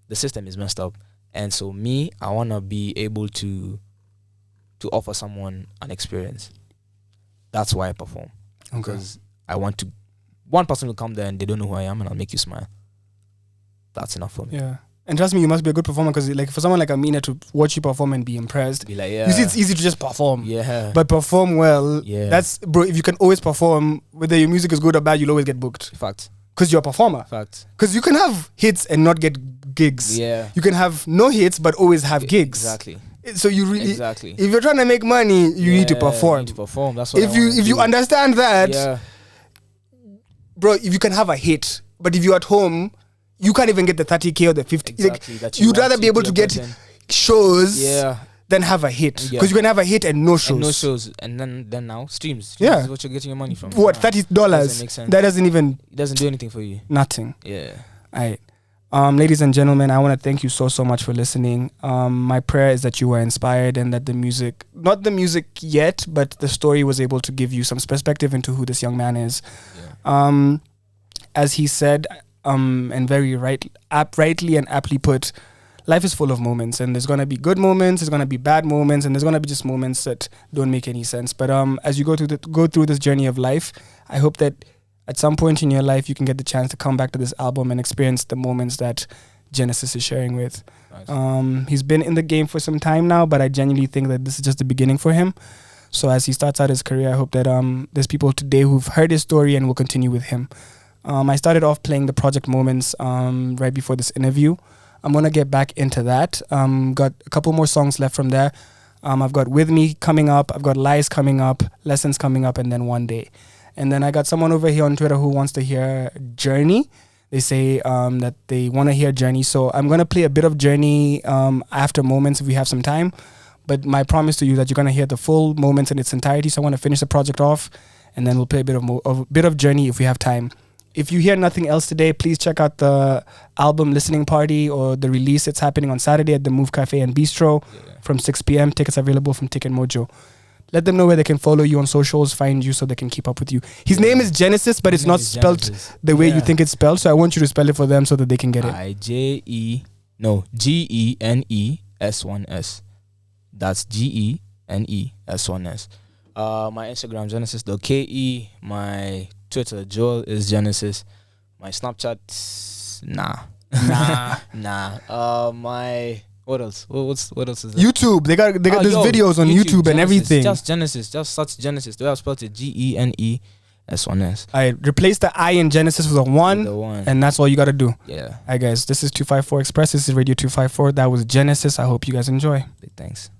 the system is messed up, and so me, I wanna be able to offer someone an experience. That's why I perform. Because I want to. One person will come there and they don't know who I am, and I'll make you smile. That's enough for me. Yeah. And trust me, you must be a good performer, because like for someone like Amina to watch you perform and be impressed, Be like, yeah. you see, it's easy to just perform. Yeah. But perform well. Yeah. That's, bro, if you can always perform, whether your music is good or bad, you'll always get booked. Fact. Because you're a performer. Fact. Because you can have hits and not get gigs. Yeah. You can have no hits but always have gigs. Exactly. So you really, Exactly. if you're trying to make money, you need to perform. You need to perform. That's what If you understand that, yeah. bro, if you can have a hit, but if you're at home, you can't even get the 30K or the 50. Exactly. Like, you'd rather be able to get shows than have a hit. Because you can have a hit and no shows. And no shows. And then now, streams. Yeah. Is what you're getting your money from. What, $30? Doesn't make sense. That doesn't even... It doesn't do anything for you. Nothing. Yeah. All right. Ladies and gentlemen, I want to thank you so much for listening. My prayer is that you were inspired and that the music, not the music yet, but the story was able to give you some perspective into who this young man is. Yeah. As he said, and very rightly and aptly put, life is full of moments, and there's going to be good moments, there's going to be bad moments, and there's going to be just moments that don't make any sense. But as you go through this journey of life, I hope that at some point in your life, you can get the chance to come back to this album and experience the moments that Genesis is sharing with. Nice. He's been in the game for some time now, but I genuinely think that this is just the beginning for him. So as he starts out his career, I hope that there's people today who've heard his story and will continue with him. I started off playing the project moments right before this interview. I'm going to get back into that. Got a couple more songs left from there. I've got With Me coming up. I've got Lies coming up, Lessons coming up, and then One Day. And then I got someone over here on Twitter who wants to hear Journey. They say that they want to hear Journey. So I'm going to play a bit of Journey after Moments if we have some time. But my promise to you that you're going to hear the full Moments in its entirety. So I want to finish the project off, and then we'll play a bit of Journey if we have time. If you hear nothing else today, please check out the album listening party or the release. It's happening on Saturday at the Move Cafe and Bistro from 6 p.m. Tickets available from Ticket Mojo. Let them know where they can follow you on socials, find you so they can keep up with you. His name is Genesis, but it's not spelled the way you think it's spelled. So I want you to spell it for them so that they can get it. Genes1s. That's Genes1s. My Instagram, Genesis.ke. My Twitter, Joel is Genesis. My Snapchat, nah. My... What else? What else is there? YouTube. They got these videos on YouTube and Genesis, everything. Just Genesis. Just search Genesis. The way I spelled it, Genes1s. I replace the I in Genesis with a 1, and that's all you got to do. Yeah. Hi guys, this is 254 Express. This is Radio 254. That was Genesis. I hope you guys enjoy. Thanks.